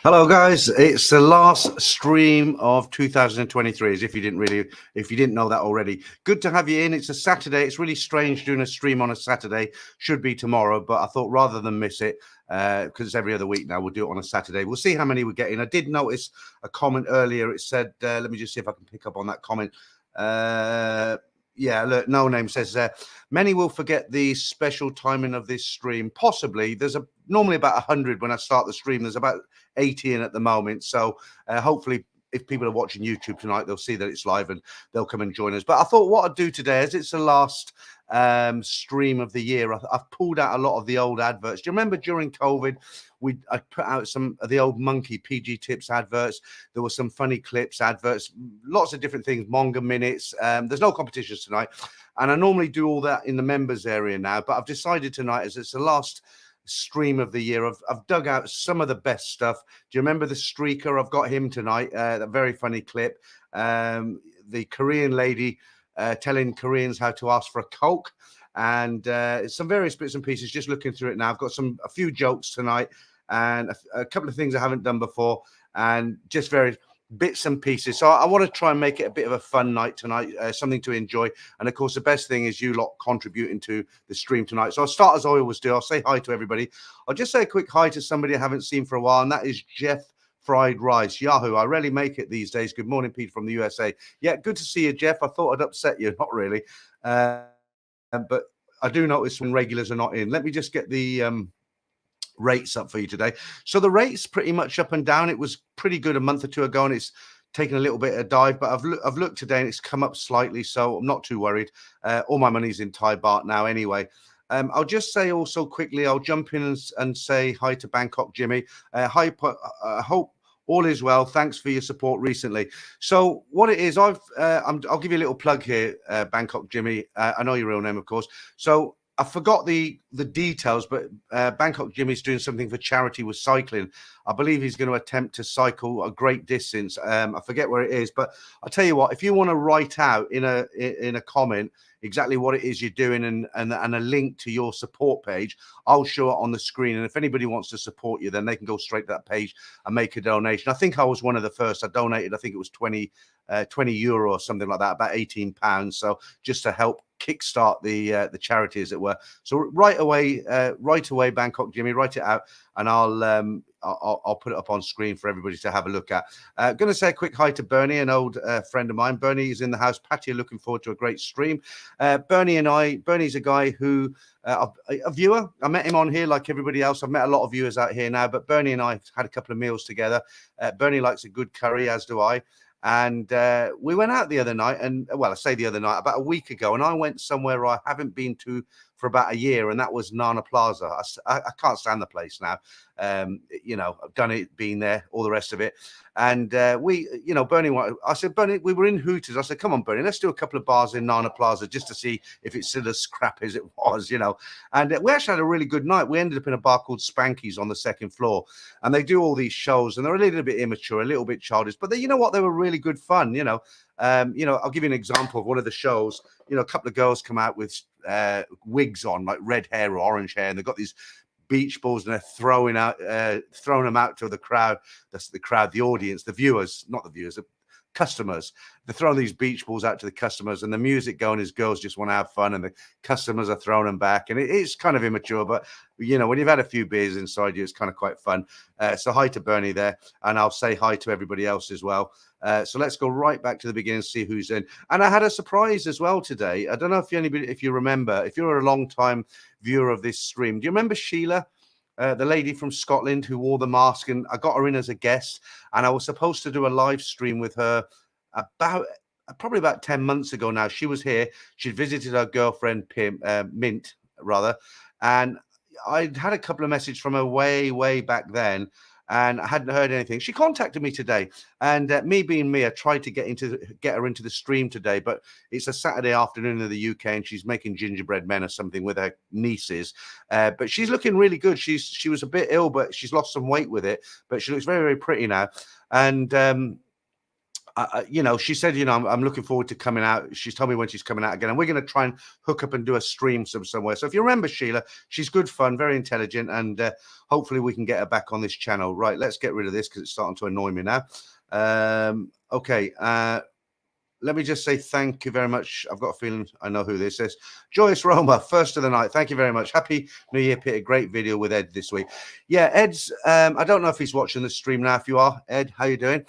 Hello, guys. It's the last stream of 2023. As if you didn't know that already. Good to have you in. It's a Saturday. It's really strange doing a stream on a Saturday. Should be tomorrow, but I thought rather than miss it, because it's every other week now, we'll do it on a Saturday. We'll see how many we get in. I did notice a comment earlier. It said, let me just see if I can pick up on that comment. Yeah, look, No Name says many will forget the special timing of this stream. Possibly. There's normally about 100 when I start the stream. There's about 80 in at the moment. So hopefully, if people are watching YouTube tonight, they'll see that it's live and they'll come and join us. But I thought what I'd do today, as it's the last stream of the year, I've pulled out a lot of the old adverts. Do you remember during COVID, I put out some of the old Monkey PG Tips adverts? There were some funny clips, adverts, lots of different things, Monga Minutes. There's no competitions tonight. And I normally do all that in the members area now, but I've decided tonight, as it's the last stream of the year, I've dug out some of the best stuff. Do you remember the streaker? I've got him tonight, that very funny clip. The Korean lady telling Koreans how to ask for a Coke, and some various bits and pieces. Just looking through it now, I've got a few jokes tonight and a couple of things I haven't done before, and just various bits and pieces. So I want to try and make it a bit of a fun night tonight, something to enjoy. And of course, the best thing is you lot contributing to the stream tonight. So I'll start as I always do. I'll say hi to everybody. I'll just say a quick hi to somebody I haven't seen for a while, and that is Jeff Fried Rice, Yahoo. I rarely make it these days. Good morning, Pete from the USA. Yeah, good to see you, Jeff. I thought I'd upset you. Not really. But I do notice when regulars are not in. Let me just get the rates up for you today. So the rates pretty much up and down. It was pretty good a month or two ago, and it's taken a little bit of a dive, but I've looked today and it's come up slightly, so I'm not too worried. All my money's in Thai baht now anyway. I'll just say also quickly, I'll jump in and say hi to Bangkok Jimmy. Hi, I hope all is well. Thanks for your support recently. So what it is, I'll give you a little plug here, Bangkok Jimmy. I know your real name, of course. So I forgot the details, but Bangkok Jimmy's doing something for charity with cycling. I believe he's going to attempt to cycle a great distance. I forget where it is, but I'll tell you what, if you want to write out in a comment exactly what it is you're doing and a link to your support page, I'll show it on the screen. And if anybody wants to support you, then they can go straight to that page and make a donation. I think I was one of the first. I donated, I think it was 20 euro or something like that, about £18. So just to help kickstart the charity, as it were. So right away, Bangkok Jimmy, write it out, and I'll put it up on screen for everybody to have a look at. Going to say a quick hi to Bernie, an old friend of mine. Bernie is in the house. Patty, looking forward to a great stream. Bernie's a guy who, a viewer. I met him on here like everybody else. I've met a lot of viewers out here now, but Bernie and I had a couple of meals together. Bernie likes a good curry, as do I. And we went out the other night, and well, I say the other night, about a week ago, and I went somewhere I haven't been to for about a year, and that was Nana Plaza. I can't stand the place now. I've done it, been there, all the rest of it. And I said, Bernie, we were in Hooters. I said, come on, Bernie, let's do a couple of bars in Nana Plaza just to see if it's still as scrap as it was, And we actually had a really good night. We ended up in a bar called Spanky's on the second floor, and they do all these shows, and they're a little bit immature, a little bit childish, but you know what? They were really good fun, I'll give you an example of one of the shows. A couple of girls come out with wigs on, like red hair or orange hair, and they've got these beach balls, and they're throwing them out to the crowd. That's the crowd, the audience, the viewers, not the viewers, the customers. They're throwing these beach balls out to the customers, and the music going is girls just want to have fun, and the customers are throwing them back. And it's kind of immature, but when you've had a few beers inside you, it's kind of quite fun. So hi to Bernie there, and I'll say hi to everybody else as well. So let's go right back to the beginning and see who's in. And I had a surprise as well today. I don't know if you remember, if you're a long time viewer of this stream, do you remember Sheila, the lady from Scotland who wore the mask? And I got her in as a guest, and I was supposed to do a live stream with her probably about 10 months ago now. She was here. She'd visited her girlfriend, Mint, and I'd had a couple of messages from her way back then, and I hadn't heard anything. She contacted me today, and me being me, I tried to get her into the stream today, but it's a Saturday afternoon in the UK, and she's making gingerbread men or something with her nieces. But she's looking really good. She was a bit ill, but she's lost some weight with it, but she looks very, very pretty now. And you know, she said, you know, I'm looking forward to coming out. She's told me when she's coming out again, and we're going to try and hook up and do a stream somewhere. So if you remember Sheila, she's good fun, very intelligent, and hopefully we can get her back on this channel. Right, let's get rid of this because it's starting to annoy me now. Okay. Let me just say thank you very much. I've got a feeling I know who this is. Joyce Roma, first of the night. Thank you very much. Happy New Year, Peter. Great video with Ed this week. Yeah, Ed's, I don't know if he's watching the stream now. If you are, Ed, how you doing?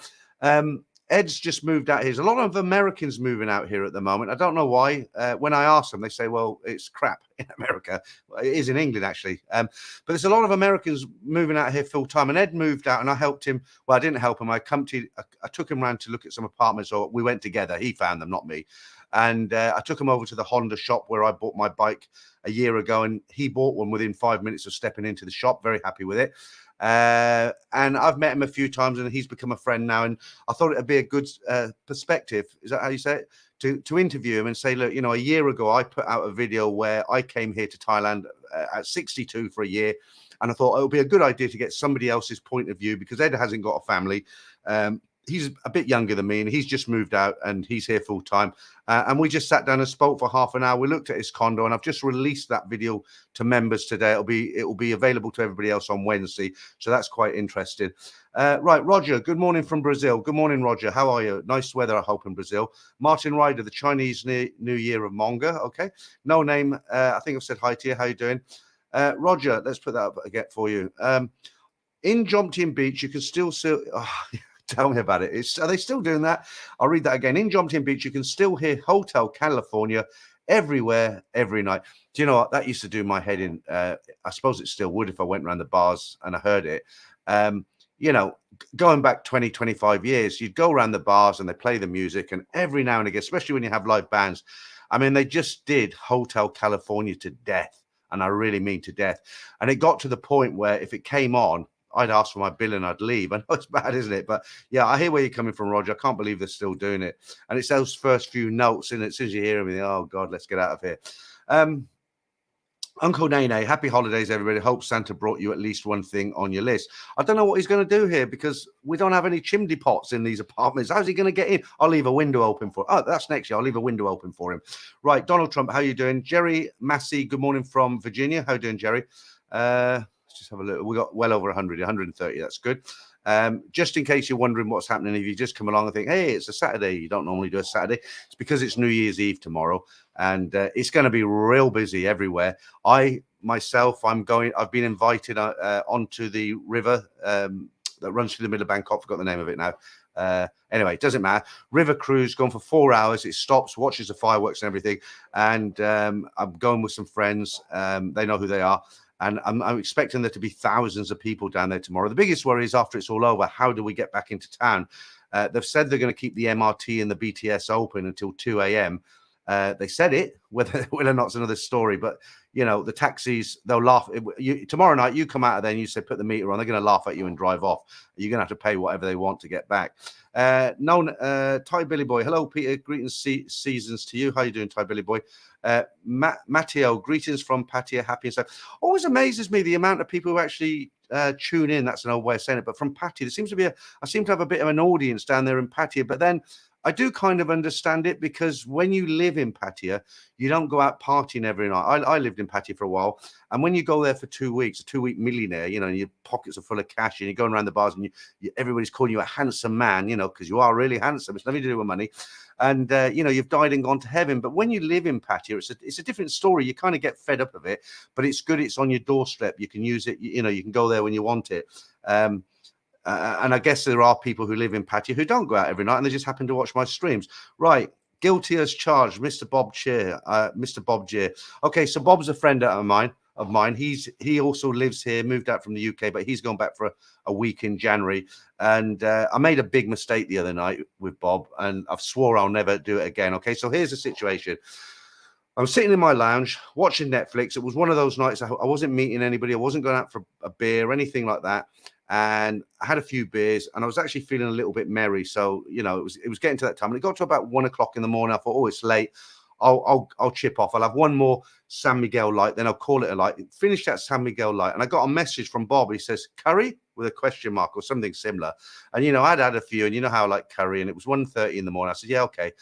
Ed's just moved out here. There's a lot of Americans moving out here at the moment. I don't know why. When I ask them, they say, well, it's crap in America. Well, it is in England, actually. But there's a lot of Americans moving out here full time. And Ed moved out and I helped him. Well, I didn't help him. I took him around to look at some apartments, or we went together. He found them, not me. And I took him over to the Honda shop where I bought my bike a year ago. And he bought one within 5 minutes of stepping into the shop. Very happy with it. And I've met him a few times and he's become a friend now, and I thought it'd be a good perspective, is that how you say it, to interview him and say, look, you know, a year ago I put out a video where I came here to Thailand at 62 for a year, and I thought it would be a good idea to get somebody else's point of view, because Ed hasn't got a family. He's a bit younger than me and he's just moved out and he's here full time. And we just sat down and spoke for half an hour. We looked at his condo, and I've just released that video to members today. It will be available to everybody else on Wednesday. So that's quite interesting. Right, Roger, good morning from Brazil. Good morning, Roger. How are you? Nice weather, I hope, in Brazil. Martin Ryder, the Chinese New Year of Monga. Okay. No name. I think I've said hi to you. How you doing? Roger, let's put that up again for you. In Jomtien Beach, you can still see... Oh, tell me about it. Are they still doing that? I'll read that again. In Jomtien Beach, you can still hear Hotel California everywhere, every night. Do you know what? That used to do my head in. I suppose it still would if I went around the bars and I heard it. You know, going back 20, 25 years, you'd go around the bars and they play the music, and every now and again, especially when you have live bands, I mean, they just did Hotel California to death. And I really mean to death. And it got to the point where if it came on, I'd ask for my bill and I'd leave. I know it's bad, isn't it? But yeah, I hear where you're coming from, Roger. I can't believe they're still doing it. And it's those first few notes, and as soon as you hear them, you think, oh God, let's get out of here. Uncle Nene, happy holidays, everybody. Hope Santa brought you at least one thing on your list. I don't know what he's going to do here, because we don't have any chimney pots in these apartments. How's he going to get in? I'll leave a window open for... Oh, that's next year. I'll leave a window open for him. Right, Donald Trump, how you doing? Jerry Massey, good morning from Virginia. How you doing, Jerry? Just have a look. We got well over 100, 130. That's good. Just in case you're wondering what's happening, if you just come along and think, hey, it's a Saturday, you don't normally do a Saturday. It's because it's New Year's Eve tomorrow, and it's going to be real busy everywhere. I've been invited onto the river that runs through the middle of Bangkok. Forgot the name of it now. Anyway, it doesn't matter. River cruise, going for 4 hours. It stops, watches the fireworks and everything. And I'm going with some friends. They know who they are. And I'm expecting there to be thousands of people down there tomorrow. The biggest worry is after it's all over, how do we get back into town? They've said they're going to keep the MRT and the BTS open until 2 a.m. They said it, whether or not it's another story. But, you know, the taxis, they'll laugh. Tomorrow night, you come out of there and you say, put the meter on. They're going to laugh at you and drive off. You're going to have to pay whatever they want to get back. Ty Billy Boy. Hello, Peter. Greetings, seasons to you. How you doing, Ty Billy Boy? Matteo, greetings from Pattaya. Happy and stuff. Always amazes me the amount of people who actually tune in. That's an old way of saying it. But from Pattaya, there seems to be I seem to have a bit of an audience down there in Pattaya. But then I do kind of understand it, because when you live in Pattaya, you don't go out partying every night. I lived in Pattaya for a while, and when you go there for 2 weeks, a 2-week millionaire, you know, and your pockets are full of cash, and you're going around the bars, and everybody's calling you a handsome man, you know, because you are really handsome. It's nothing to do with money, and you know, you've died and gone to heaven. But when you live in Pattaya, it's a different story. You kind of get fed up of it, but it's good. It's on your doorstep. You can use it. You know, you can go there when you want it. And I guess there are people who live in Pattaya who don't go out every night, and they just happen to watch my streams. Right. Guilty as charged, Mr. Bob Cheer. Mr. Bob Cheer. Okay, so Bob's a friend of mine. He also lives here, moved out from the UK, but he's gone back for a week in January. And I made a big mistake the other night with Bob, and I've swore I'll never do it again. Okay, so here's the situation. I'm sitting in my lounge watching Netflix. It was one of those nights I wasn't meeting anybody. I wasn't going out for a beer or anything like that. And I had a few beers, and I was actually feeling a little bit merry. So, you know, it was getting to that time, and it got to about 1 o'clock in the morning. I thought, oh, it's late. I'll chip off. I'll have one more San Miguel light, then I'll call it a light. Finish that San Miguel light. And I got a message from Bob. He says, curry with a question mark or something similar. And, you know, I'd had a few, and you know how I like curry, and it was 1:30 in the morning. I said, yeah, okay.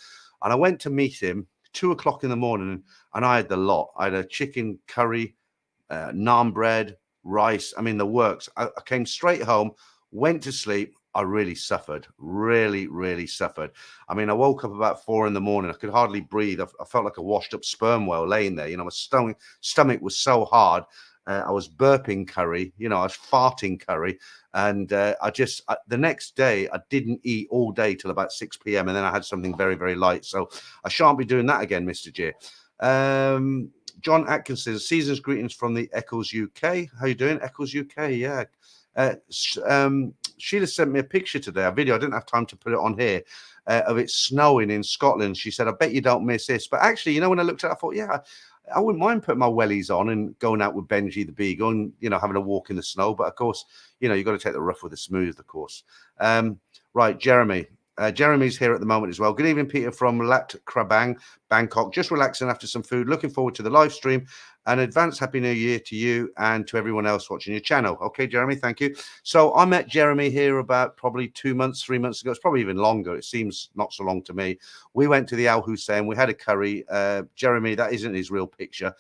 And I went to meet him 2 o'clock in the morning, and I had the lot. I had a chicken curry, naan bread, rice. I mean, the works. I came straight home, went to sleep. I really suffered, really suffered. I mean, I woke up about 4 in the morning. I could hardly breathe. I felt like a washed up sperm whale laying there. You know, my stomach was so hard. I was burping curry, you know, I was farting curry. And the next day, I didn't eat all day till about 6 p.m. And then I had something very, very light. So I shan't be doing that again, Mr. J. John Atkinson, season's greetings from the Eccles UK. How you doing? Eccles UK, yeah. Sheila sent me a picture today, a video. I didn't have time to put it on here, of it snowing in Scotland. She said, I bet you don't miss this. But actually, you know, when I looked at it, I thought, yeah, I wouldn't mind putting my wellies on and going out with Benji the Beagle and, you know, having a walk in the snow. But of course, you know, you've got to take the rough with the smooth, of course. Right, Jeremy. Jeremy's here at the moment as well. Good evening, Peter from Lat Krabang, Bangkok. Just relaxing after some food. Looking forward to the live stream. An advance Happy New Year to you and to everyone else watching your channel. Okay, Jeremy, thank you. So I met Jeremy here about probably 2 months, 3 months ago. It's probably even longer. It seems not so long to me. We went to the Al Hussein. We had a curry. Jeremy, that isn't his real picture.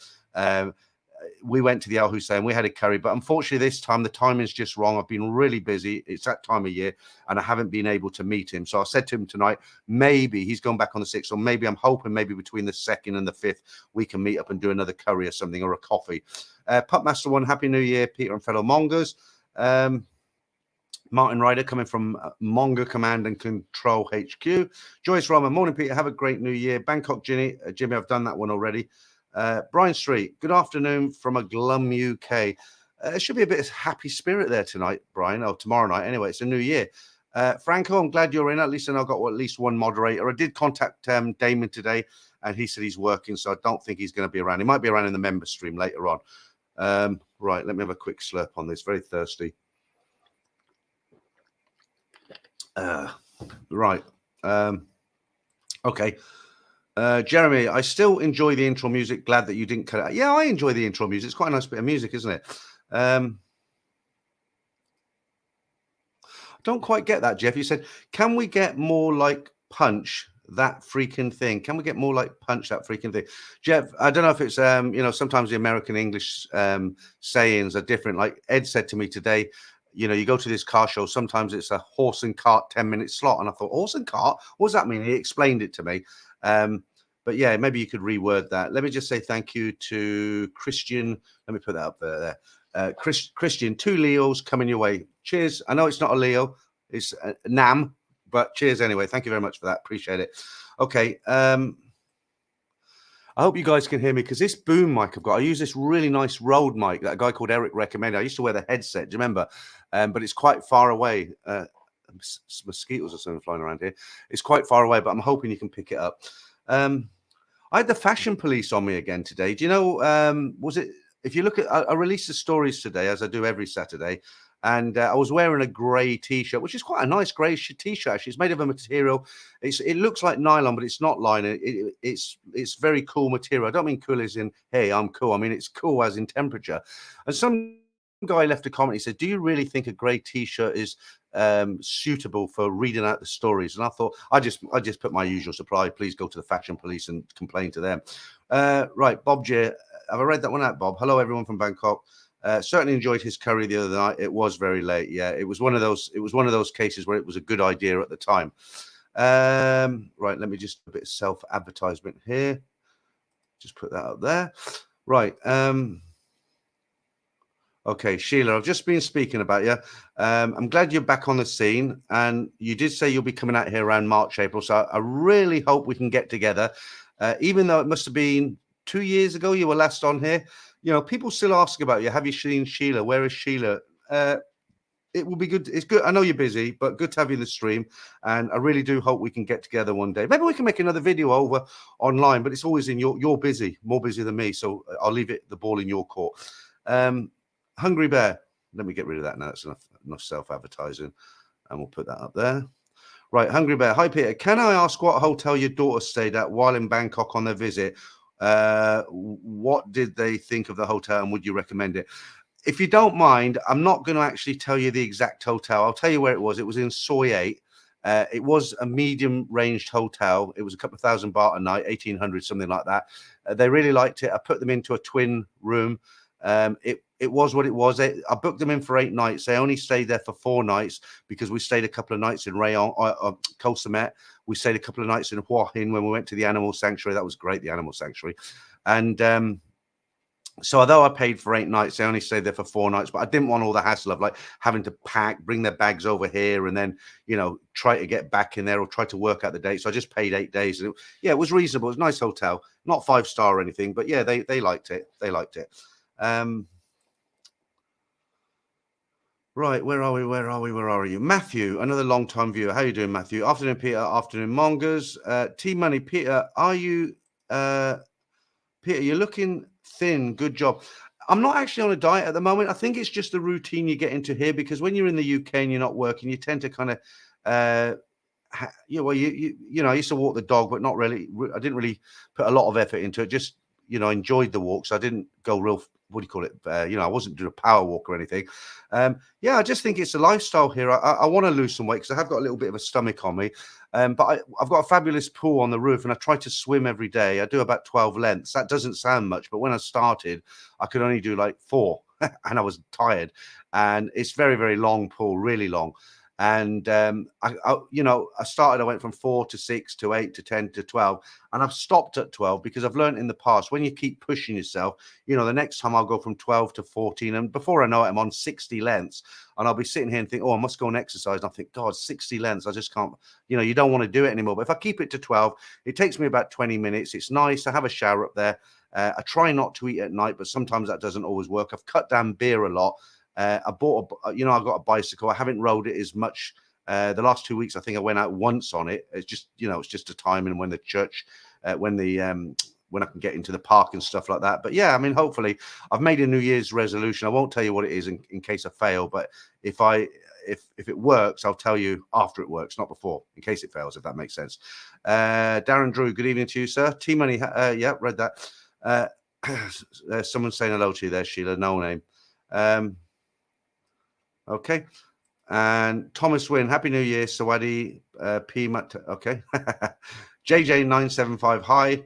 We went to the Al Hussein, we had a curry, but unfortunately this time the timing's just wrong. I've been really busy. It's that time of year and I haven't been able to meet him. So I said to him tonight, maybe he's gone back on the 6th, or maybe I'm hoping maybe between the 2nd and the 5th, we can meet up and do another curry or something, or a coffee. Pupmaster 1, Happy New Year, Peter and fellow Mongers. Martin Ryder coming from Monger Command and Control HQ. Joyce Roman, morning, Peter. Have a great New Year. Bangkok, Jimmy, I've done that one already. Brian Street, good afternoon from a glum UK. It should be a bit of happy spirit there tonight, Brian, or tomorrow night. Anyway, it's a new year. Franco, I'm glad you're in. At least I know I've got at least one moderator. I did contact Damon today, and he said he's working, so I don't think he's going to be around. He might be around in the member stream later on. Right, let me have a quick slurp on this. Very thirsty. Right. Okay. Jeremy, I still enjoy the intro music. Glad that you didn't cut it out. Yeah, I enjoy the intro music. It's quite a nice bit of music, isn't it? Don't quite get that, Jeff. You said, can we get more like Punch, that freaking thing? Can we get more like Punch, that freaking thing? Jeff, I don't know if it's, you know, sometimes the American English sayings are different. Like Ed said to me today, you know, you go to this car show, sometimes it's a horse and cart 10-minute slot. And I thought, horse and cart? What does that mean? He explained it to me. But yeah, maybe you could reword that. Let me just say thank you to Christian. Let me put that up there. Christian, 2 Leos coming your way. Cheers. I know it's not a Leo, it's a Nam, but cheers anyway. Thank you very much for that. Appreciate it. Okay. I hope you guys can hear me, because this boom mic I've got, I use this really nice Rode mic that a guy called Eric recommended. I used to wear the headset, do you remember? But it's quite far away. Mosquitoes or something flying around here. It's quite far away, but I'm hoping you can pick it up. I had the fashion police on me again today. Do you know, was it, if you look at, I released the stories today, as I do every Saturday, and I was wearing a grey t-shirt, which is quite a nice grey t-shirt. Actually, it's made of a material. It looks like nylon, but it's not nylon. It's very cool material. I don't mean cool as in, hey, I'm cool. I mean, it's cool as in temperature. And some guy left a comment. He said, do you really think a grey t-shirt is suitable for reading out the stories? And I thought, I just put my usual supply. Please go to the fashion police and complain to them. Right, Bob J. Have I read that one out, Bob? Hello, everyone from Bangkok. Certainly enjoyed his curry the other night. It was very late. Yeah, it was one of those cases where it was a good idea at the time. Right, let me just a bit of self-advertisement here. Just put that up there. Right. Okay, Sheila, I've just been speaking about you. I'm glad you're back on the scene, and you did say you'll be coming out here around March, April. So I really hope we can get together. Even though it must have been 2 years ago you were last on here, you know, people still ask about you. Have you seen Sheila? Where is Sheila? It will be good. It's good. I know you're busy, but good to have you in the stream. And I really do hope we can get together one day. Maybe we can make another video over online, but it's always in you're busy, more busy than me. So I'll leave the ball in your court. Hungry Bear. Let me get rid of that now. That's enough self-advertising. And we'll put that up there. Right, Hungry Bear. Hi, Peter. Can I ask what hotel your daughter stayed at while in Bangkok on their visit? What did they think of the hotel and would you recommend it? If you don't mind, I'm not going to actually tell you the exact hotel. I'll tell you where it was. It was in Soy 8. It was a medium-ranged hotel. It was a couple of $1,000 a night, 1,800, something like that. They really liked it. I put them into a twin room. It was what it was. I booked them in for 8 nights. They only stayed there for 4 nights because we stayed a couple of nights in Rayon, Koh Samet. We stayed a couple of nights in Hua Hin when we went to the animal sanctuary. That was great, the animal sanctuary. And so although I paid for 8 nights, they only stayed there for 4 nights, but I didn't want all the hassle of like having to pack, bring their bags over here, and then, you know, try to get back in there or try to work out the date. So I just paid 8 days. And it was reasonable. It was a nice hotel, not 5-star or anything, but yeah, they liked it. They liked it. Right, where are you? Matthew, another long-time viewer. How you doing, Matthew? Afternoon, Peter. Afternoon, Mongers. T-Money, Peter, Peter, you're looking thin. Good job. I'm not actually on a diet at the moment. I think it's just the routine you get into here because when you're in the UK and you're not working, you tend to kind of, I used to walk the dog, but not really. I didn't really put a lot of effort into it. Just, enjoyed the walks. I didn't go real, what do you call it? I wasn't doing a power walk or anything. I just think it's a lifestyle here. I want to lose some weight because I have got a little bit of a stomach on me. But I've got a fabulous pool on the roof and I try to swim every day. I do about 12 lengths. That doesn't sound much, but when I started, I could only do like 4 and I was tired. And it's very, very long pool, really long. And I started, I went from 4 to 6 to 8 to 10 to 12, and I've stopped at 12 because I've learned in the past when you keep pushing yourself, the next time I'll go from 12 to 14, and before I know it, I'm on 60 lengths, and I'll be sitting here and think, oh, I must go and exercise. And I think, God, 60 lengths, I just can't. You don't want to do it anymore. But if I keep it to 12, it takes me about 20 minutes. It's nice. I have a shower up there. I try not to eat at night, but sometimes that doesn't always work. I've cut down beer a lot. I bought I got a bicycle. I haven't rode it as much. The last 2 weeks, I think I went out once on it. It's just, it's just a time and when the church, when I can get into the park and stuff like that. But yeah, I mean, hopefully I've made a New Year's resolution. I won't tell you what it is in case I fail, but if it works, I'll tell you after it works, not before, in case it fails, if that makes sense. Darren Drew, good evening to you, sir. T-Money, yeah, read that. Someone's saying hello to you there, Sheila, no name. Okay. And Thomas Wynn, Happy New Year, Sawadi, P. Okay. JJ975, hi.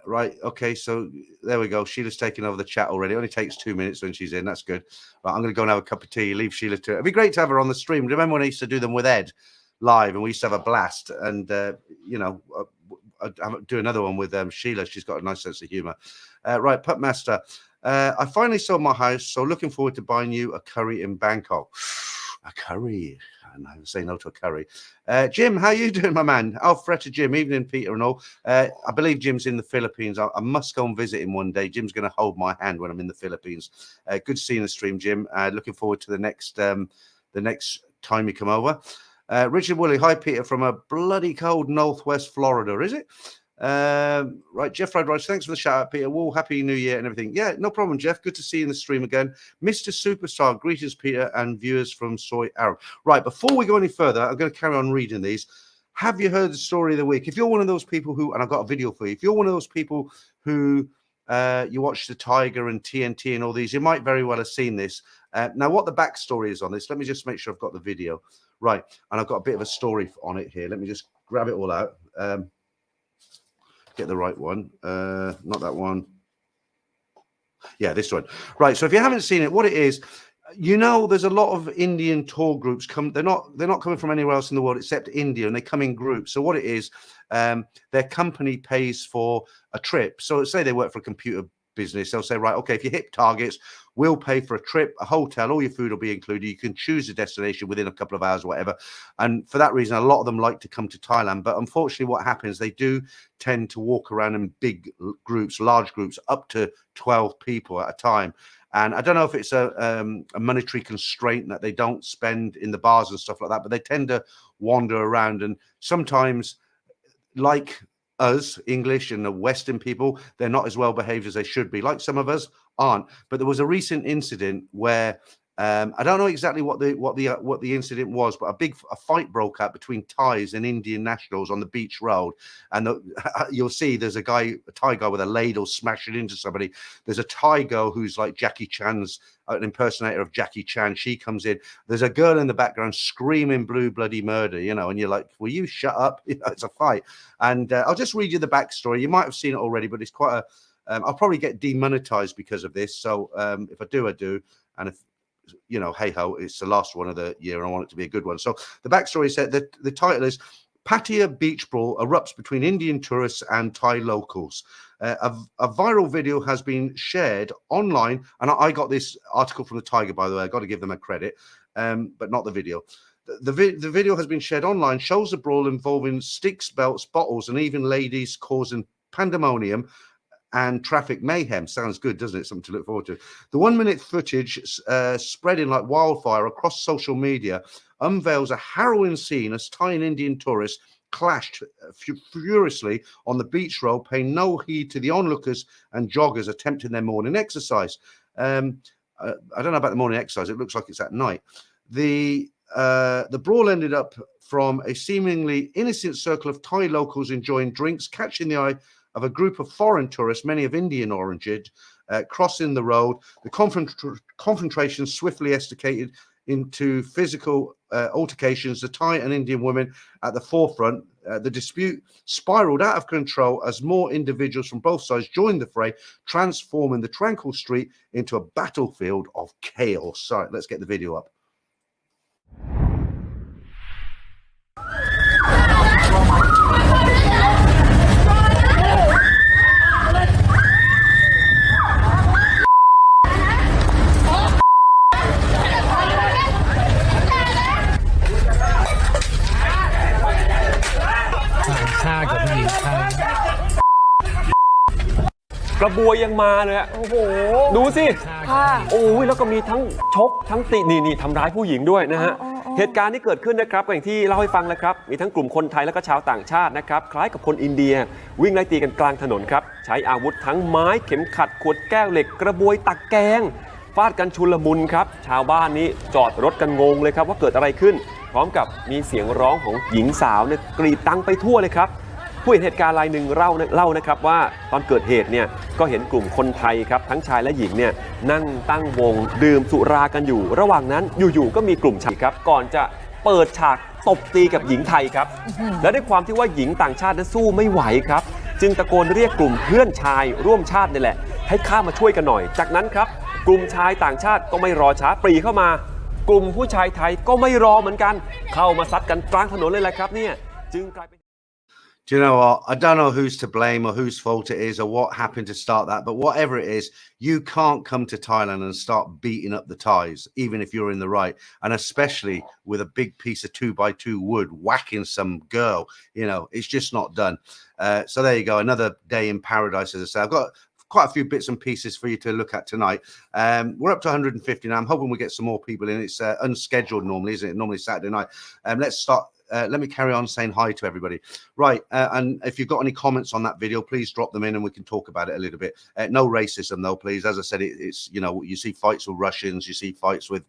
Right. Okay. So there we go. Sheila's taking over the chat already. It only takes 2 minutes when she's in. That's good. Right, I'm going to go and have a cup of tea. Leave Sheila to it. It'd be great to have her on the stream. Remember when I used to do them with Ed live and we used to have a blast and, I'll do another one with Sheila. She's got a nice sense of humor. Right. Pup Master. I finally sold my house, so looking forward to buying you a curry in Bangkok. A curry. And I would say no to a curry. Jim, how you doing, my man? Alfreda Jim, evening, Peter and all. I believe Jim's in the Philippines. I must go and visit him one day. Jim's going to hold my hand when I'm in the Philippines. Good to see you in the stream, Jim. Looking forward to the next time you come over. Richard Woolley, hi, Peter, from a bloody cold northwest Florida, is it? Right, Jeff Fried Rice, thanks for the shout out, Peter. Well, happy New Year and everything. Yeah, no problem, Jeff. Good to see you in the stream again. Mr. Superstar, greetings, Peter, and viewers from Soy Arab. Right, before we go any further, I'm going to carry on reading these. Have you heard the story of the week? If you're one of those people who, and I've got a video for you, if you're one of those people who you watch the Tiger and TNT and all these, you might very well have seen this. Now, what the backstory is on this, let me just make sure I've got the video. Right, and I've got a bit of a story on it here. Let me just grab it all out. Get the right one, not that one. Yeah, this one. Right. So if you haven't seen it, what it is, there's a lot of Indian tour groups come. They're not coming from anywhere else in the world except India, and they come in groups. So what it is, their company pays for a trip. So say they work for a computer business, they'll say, right, okay, if you hit targets, we'll pay for a trip, a hotel, all your food will be included. You can choose a destination within a couple of hours or whatever. And for that reason, a lot of them like to come to Thailand. But unfortunately, what happens, they do tend to walk around in big groups, large groups, up to 12 people at a time. And I don't know if it's a monetary constraint that they don't spend in the bars and stuff like that, but they tend to wander around. And sometimes, like us, English and the Western people, they're not as well behaved as they should be. Like some of us aren't. But there was a recent incident where I don't know exactly what the incident was, but a fight broke out between Thais and Indian nationals on the beach road. And you'll see there's a Thai guy with a ladle smashing into somebody. There's a Thai girl who's like Jackie Chan's an impersonator of Jackie Chan. She comes in. There's a girl in the background screaming blue bloody murder, and you're like, will you shut up? It's a fight. And I'll just read you the backstory. You might have seen it already, but it's quite I'll probably get demonetized because of this. So if I do, I do. And if hey ho, it's the last one of the year and I want it to be a good one. So the backstory said that the title is Pattaya Beach Brawl Erupts Between Indian Tourists and Thai Locals. A viral video has been shared online, and I got this article from the Tiger, by the way. I got to give them a credit, but not the video. The video has been shared online, shows the brawl involving sticks, belts, bottles, and even ladies causing pandemonium and traffic mayhem. Sounds good, doesn't it? Something to look forward to. The 1 minute footage spreading like wildfire across social media unveils a harrowing scene as Thai and Indian tourists clashed furiously on the beach road, paying no heed to the onlookers and joggers attempting their morning exercise. I don't know about the morning exercise. It looks like it's at night. The brawl ended up from a seemingly innocent circle of Thai locals enjoying drinks, catching the eye of a group of foreign tourists, many of Indian origin, crossing the road. The confrontation swiftly escalated into physical altercations, the Thai and Indian women at the forefront. The dispute spiraled out of control as more individuals from both sides joined the fray, transforming the tranquil street into a battlefield of chaos. Sorry, let's get the video up.กระบวยยังมาเลยโอ้โหดูสิโอ้ยแล้วก็มีทั้งชกทั้งตีนี่ทำร้ายผู้หญิงด้วยนะฮะเหตุการณ์ที่เกิดขึ้นนะครับอย่างที่เล่าให้ฟังแล้วครับมีทั้งกลุ่มคนไทยและก็ชาวต่างชาตินะครับคล้ายกับคนอินเดียวิ่งไล่ตีกันกลางถนนครับใช้อาวุธทั้งไม้เข็มขัดขวดแก้วเหล็กกระบวยตักแกงฟาดกันชุลมุนครับชาวบ้านนี้จอดรถกันงงเลยครับว่าเกิดอะไรขึ้นพร้อมกับมีเสียงร้องของหญิงสาวเนี่ยกรีดตังไปทั่วเลยครับผู้เห็นเหตุการณ์รายหนึ่งเล่านะครับว่าตอนเกิดเหตุเนี่ยก็เห็นกลุ่มคนไทยครับทั้งชายและหญิงเนี่ยนั่งตั้งวงดื่มสุรากันอยู่ระหว่างนั้นอยู่ๆก็มีกลุ่มชายครับก่อนจะเปิดฉากตบตีกับหญิงไทยครับและด้วยความที่ว่าหญิงต่างชาตินั้นสู้ไม่ไหวครับจึงตะโกนเรียกกลุ่มเพื่อนชายร่วมชาตินี่แหละให้เข้ามาช่วยกันหน่อยจากนั้นครับกลุ่มชายต่างชาติก็ไม่รอช้าปรีเข้ามากลุ่มผู้ชายไทยก็ไม่รอเหมือนกันเข้ามาซัดกันกลางถนนเลยแหละครับเนี่ยจึงกลายเป็นDo you know what? I don't know who's to blame or whose fault it is or what happened to start that, but whatever it is, you can't come to Thailand and start beating up the Thais, even if you're in the right, and especially with a big piece of 2x2 wood whacking some girl. It's just not done. So there you go, another day in paradise, as I say. I've got quite a few bits and pieces for you to look at tonight. We're up to 150 now. I'm hoping we get some more people in. It's unscheduled normally, isn't it? Normally Saturday night. Let's start. Let me carry on saying hi to everybody. Right. And if you've got any comments on that video, please drop them in and we can talk about it a little bit. No racism, though, please. As I said, it's, you see fights with Russians, you see fights with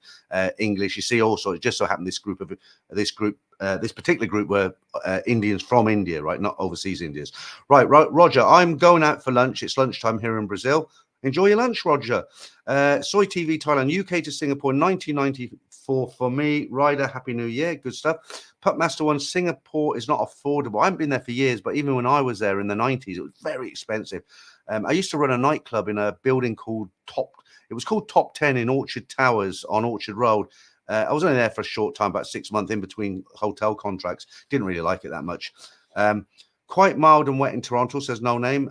English, you see also, it just so happened this particular group were Indians from India, right? Not overseas Indians. Right, Roger, I'm going out for lunch. It's lunchtime here in Brazil. Enjoy your lunch, Roger. Soy TV Thailand, UK to Singapore, 1994 for me. Ryder, Happy New Year. Good stuff. Pupmaster 1, Singapore is not affordable. I haven't been there for years, but even when I was there in the 90s, it was very expensive. I used to run a nightclub in a building called Top 10 in Orchard Towers on Orchard Road. I was only there for a short time, about 6 months in between hotel contracts. Didn't really like it that much. Quite mild and wet in Toronto, says no name.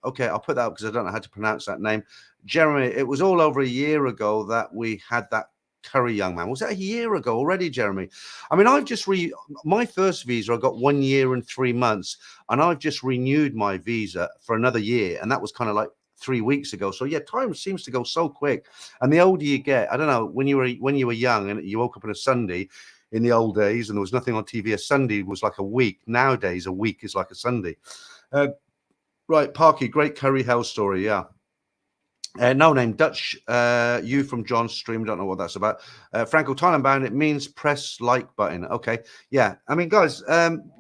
Okay, I'll put that up because I don't know how to pronounce that name. Jeremy, it was all over a year ago that we had that curry young man. Was that a year ago already, Jeremy? I mean, I've just my first visa, I got 1 year and 3 months, and I've just renewed my visa for another year, and that was kind of like 3 weeks ago. So yeah, time seems to go so quick. And the older you get, I don't know, when you were young and you woke up on a Sunday in the old days and there was nothing on TV, a Sunday was like a week. Nowadays, a week is like a Sunday. Right, Parky, great curry hell story, yeah. No name Dutch, you from John's stream. Don't know what that's about. Franco Thailand bound. It means press like button. Okay, yeah. I mean, guys,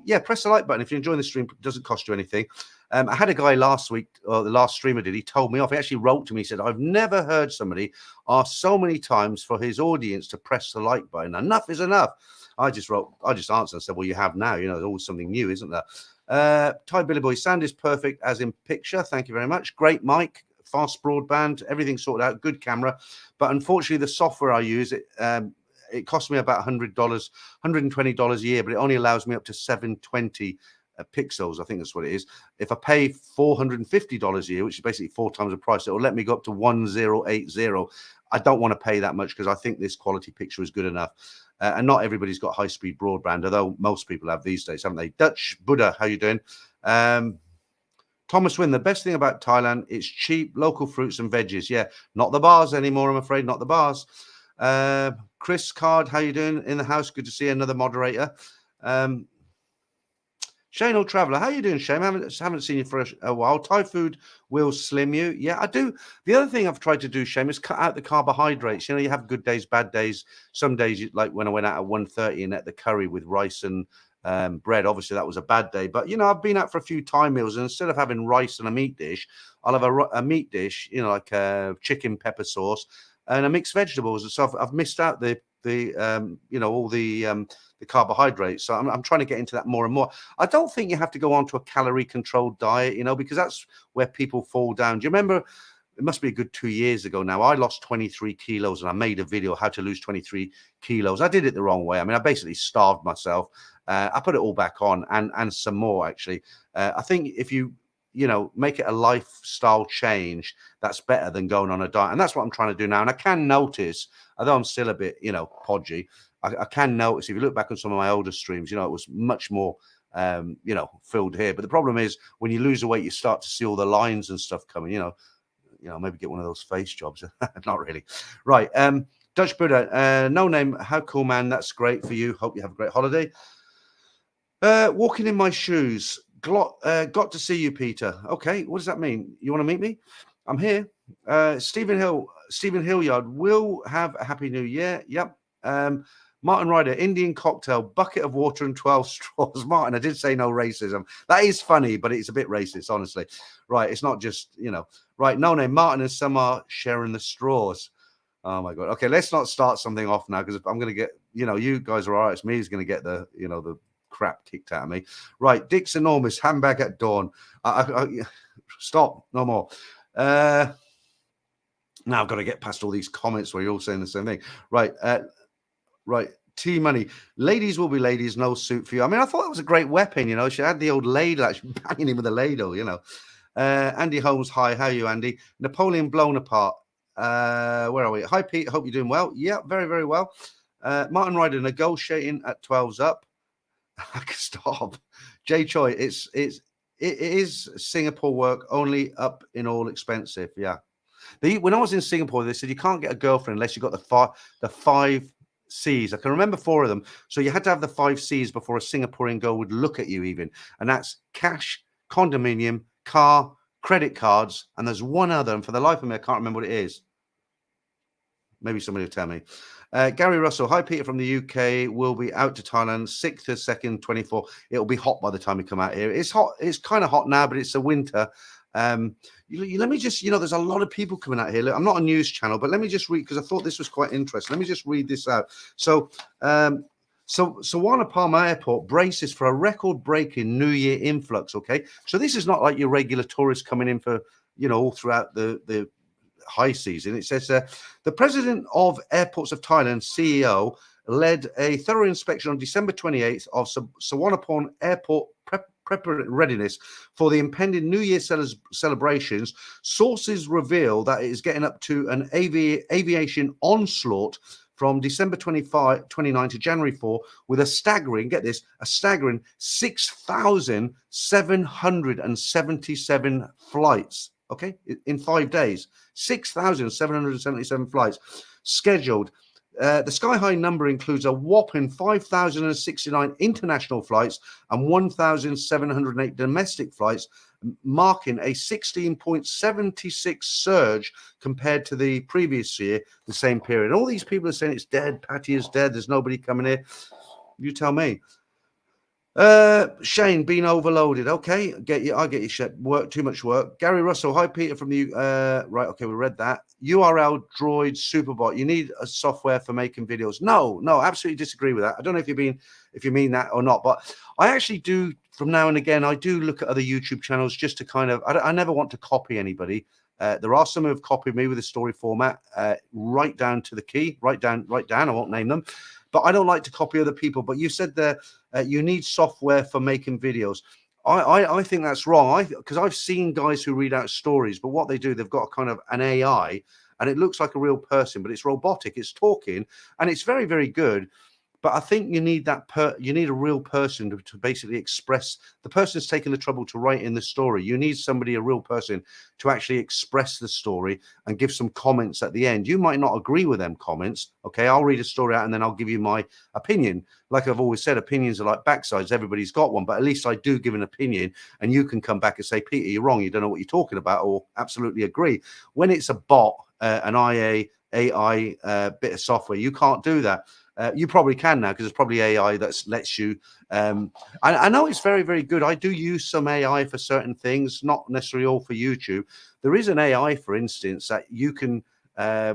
yeah, press the like button if you're enjoying the stream. It doesn't cost you anything. I had a guy last week, or the last streamer did. He told me off. He actually wrote to me. He said, "I've never heard somebody ask so many times for his audience to press the like button. Enough is enough." I just answered and said, "Well, you have now. You know, there's always something new, isn't there?" Thai Billy Boy, sound is perfect as in picture. Thank you very much. Great mic. Fast broadband, everything sorted out, good camera, but unfortunately the software I use, it cost me about $100, $120 a year, but it only allows me up to 720 pixels. I think that's what it is. If I pay $450 a year, which is basically 4 times the price, it will let me go up to 1080. I don't want to pay that much because I think this quality picture is good enough. And not everybody's got high-speed broadband, although most people have these days, haven't they? Dutch Buddha, how you doing? Thomas Wynn, the best thing about Thailand, it's cheap, local fruits and veggies. Yeah, not the bars anymore, I'm afraid, not the bars. Chris Card, how you doing in the house? Good to see another moderator. Shane Old Traveller, how you doing, Shane? Haven't seen you for a while. Thai food will slim you. Yeah, I do. The other thing I've tried to do, Shane, is cut out the carbohydrates. You know, you have good days, bad days. Some days, like when I went out at 1:30 and ate the curry with rice and bread, obviously that was a bad day, but you know, I've been out for a few Thai meals, and instead of having rice and a meat dish, I'll have a meat dish, you know, like a chicken pepper sauce and a mixed vegetables. So I've missed out the you know, all the carbohydrates. So I'm trying to get into that more and more. I don't think you have to go on to a calorie controlled diet, you know, because that's where people fall down. Do you remember? It must be a good 2 years ago now. I lost 23 kilos and I made a video how to lose 23 kilos. I did it the wrong way. I mean, I basically starved myself. I put it all back on and some more, actually. I think if you know, make it a lifestyle change, that's better than going on a diet. And that's what I'm trying to do now. And I can notice, although I'm still a bit, you know, podgy, I can notice if you look back on some of my older streams, you know, it was much more, you know, filled here. But the problem is when you lose the weight, you start to see all the lines and stuff coming, you know, maybe get one of those face jobs. Not really. Right. Dutch Buddha, no name. How cool, man. That's great for you. Hope you have a great holiday. Walking in my shoes. Got to see you, Peter. Okay. What does that mean? You want to meet me? I'm here. Stephen Hilliard will have a happy new year. Yep. Martin Ryder, Indian cocktail, bucket of water and 12 straws. Martin, I did say no racism. That is funny, but it's a bit racist, honestly. Right, it's not just, you know. Right, no name. Martin and some are sharing the straws. Oh, my God. Okay, let's not start something off now because I'm going to get, you know, you guys are all right. It's me who's going to get the, you know, the crap kicked out of me. Right, Dick's enormous, handbag at dawn. Stop, no more. Now I've got to get past all these comments where you're all saying the same thing. Right, right. T Money, ladies will be ladies, no suit for you. I mean, I thought it was a great weapon, you know. She had the old ladle, actually banging him with a ladle, you know. Andy Holmes, hi, how are you, Andy? Napoleon blown apart. Where are we? Hi, Pete, hope you're doing well. Yeah, very, very well. Martin Ryder, negotiating at 12's up. I can stop. Jay Choi, it is Singapore work, only up in all expensive. Yeah. When I was in Singapore, they said you can't get a girlfriend unless you got the five C's. I can remember 4 of them. So you had to have the 5 C's before a Singaporean girl would look at you even. And that's cash, condominium, car, credit cards. And there's one other. And for the life of me, I can't remember what it is. Maybe somebody will tell me. Gary Russell, hi Peter from the UK. We'll be out to Thailand 6th to 2nd, 24. It'll be hot by the time we come out here. It's hot. It's kind of hot now, but it's a winter. Let me just, you know, there's a lot of people coming out here. Look, I'm not a news channel, but let me just read because I thought this was quite interesting. Let me just read this out. So Suwana Palma Airport braces for a record-breaking New Year influx. Okay, so this is not like your regular tourists coming in for, you know, all throughout the high season. It says the president of Airports of Thailand, CEO, led a thorough inspection on December 28th of Suvarnabhumi Airport readiness for the impending New Year celebrations. Sources reveal that it is getting up to an aviation onslaught from December 29 to January 4 with a staggering 6,777 flights. Okay, in 5 days, 6,777 flights scheduled. The sky-high number includes a whopping 5,069 international flights and 1,708 domestic flights, marking a 16.76 surge compared to the previous year, the same period. All these people are saying it's dead, Patty is dead, there's nobody coming here. You tell me. Shane, being overloaded. Okay, get you. I get you. Shit, work, too much work. Gary Russell. Hi, Peter from the. Right. Okay, we read that. URL Droid Superbot. You need a software for making videos. No, absolutely disagree with that. I don't know if you mean that or not, but I actually do. From now and again, I do look at other YouTube channels just to kind of. I never want to copy anybody. There are some who have copied me with a story format, right down to the key, right down. I won't name them. But I don't like to copy other people. But you said that you need software for making videos. I think that's wrong. Because I've seen guys who read out stories, but what they do, they've got kind of an AI, and it looks like a real person, but it's robotic. It's talking, and it's very, very good. But I think you need you need a real person to basically express. The person's taken the trouble to write in the story. You need somebody, a real person, to actually express the story and give some comments at the end. You might not agree with them comments. Okay, I'll read a story out and then I'll give you my opinion. Like I've always said, opinions are like backsides. Everybody's got one, but at least I do give an opinion, and you can come back and say, Peter, you're wrong. You don't know what you're talking about, or absolutely agree. When it's a bot, an AI bit of software, you can't do that. You probably can now, because there's probably AI that lets you. I know it's very, very good. I do use some AI for certain things, not necessarily all for YouTube. There is an AI, for instance, that you can,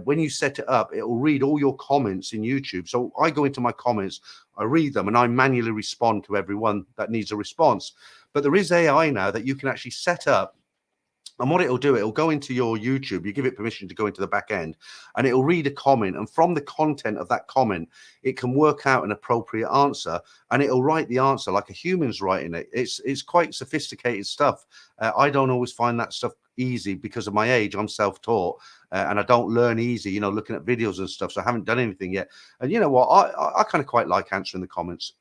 when you set it up, it will read all your comments in YouTube. So I go into my comments, I read them, and I manually respond to everyone that needs a response. But there is AI now that you can actually set up. And what it'll do, it'll go into your YouTube. You give it permission to go into the back end, and it'll read a comment. And from the content of that comment, it can work out an appropriate answer, and it'll write the answer like a human's writing it. It's quite sophisticated stuff. I don't always find that stuff easy because of my age. I'm self-taught, and I don't learn easy, looking at videos and stuff. So I haven't done anything yet. And you know what? I kind of quite like answering the comments.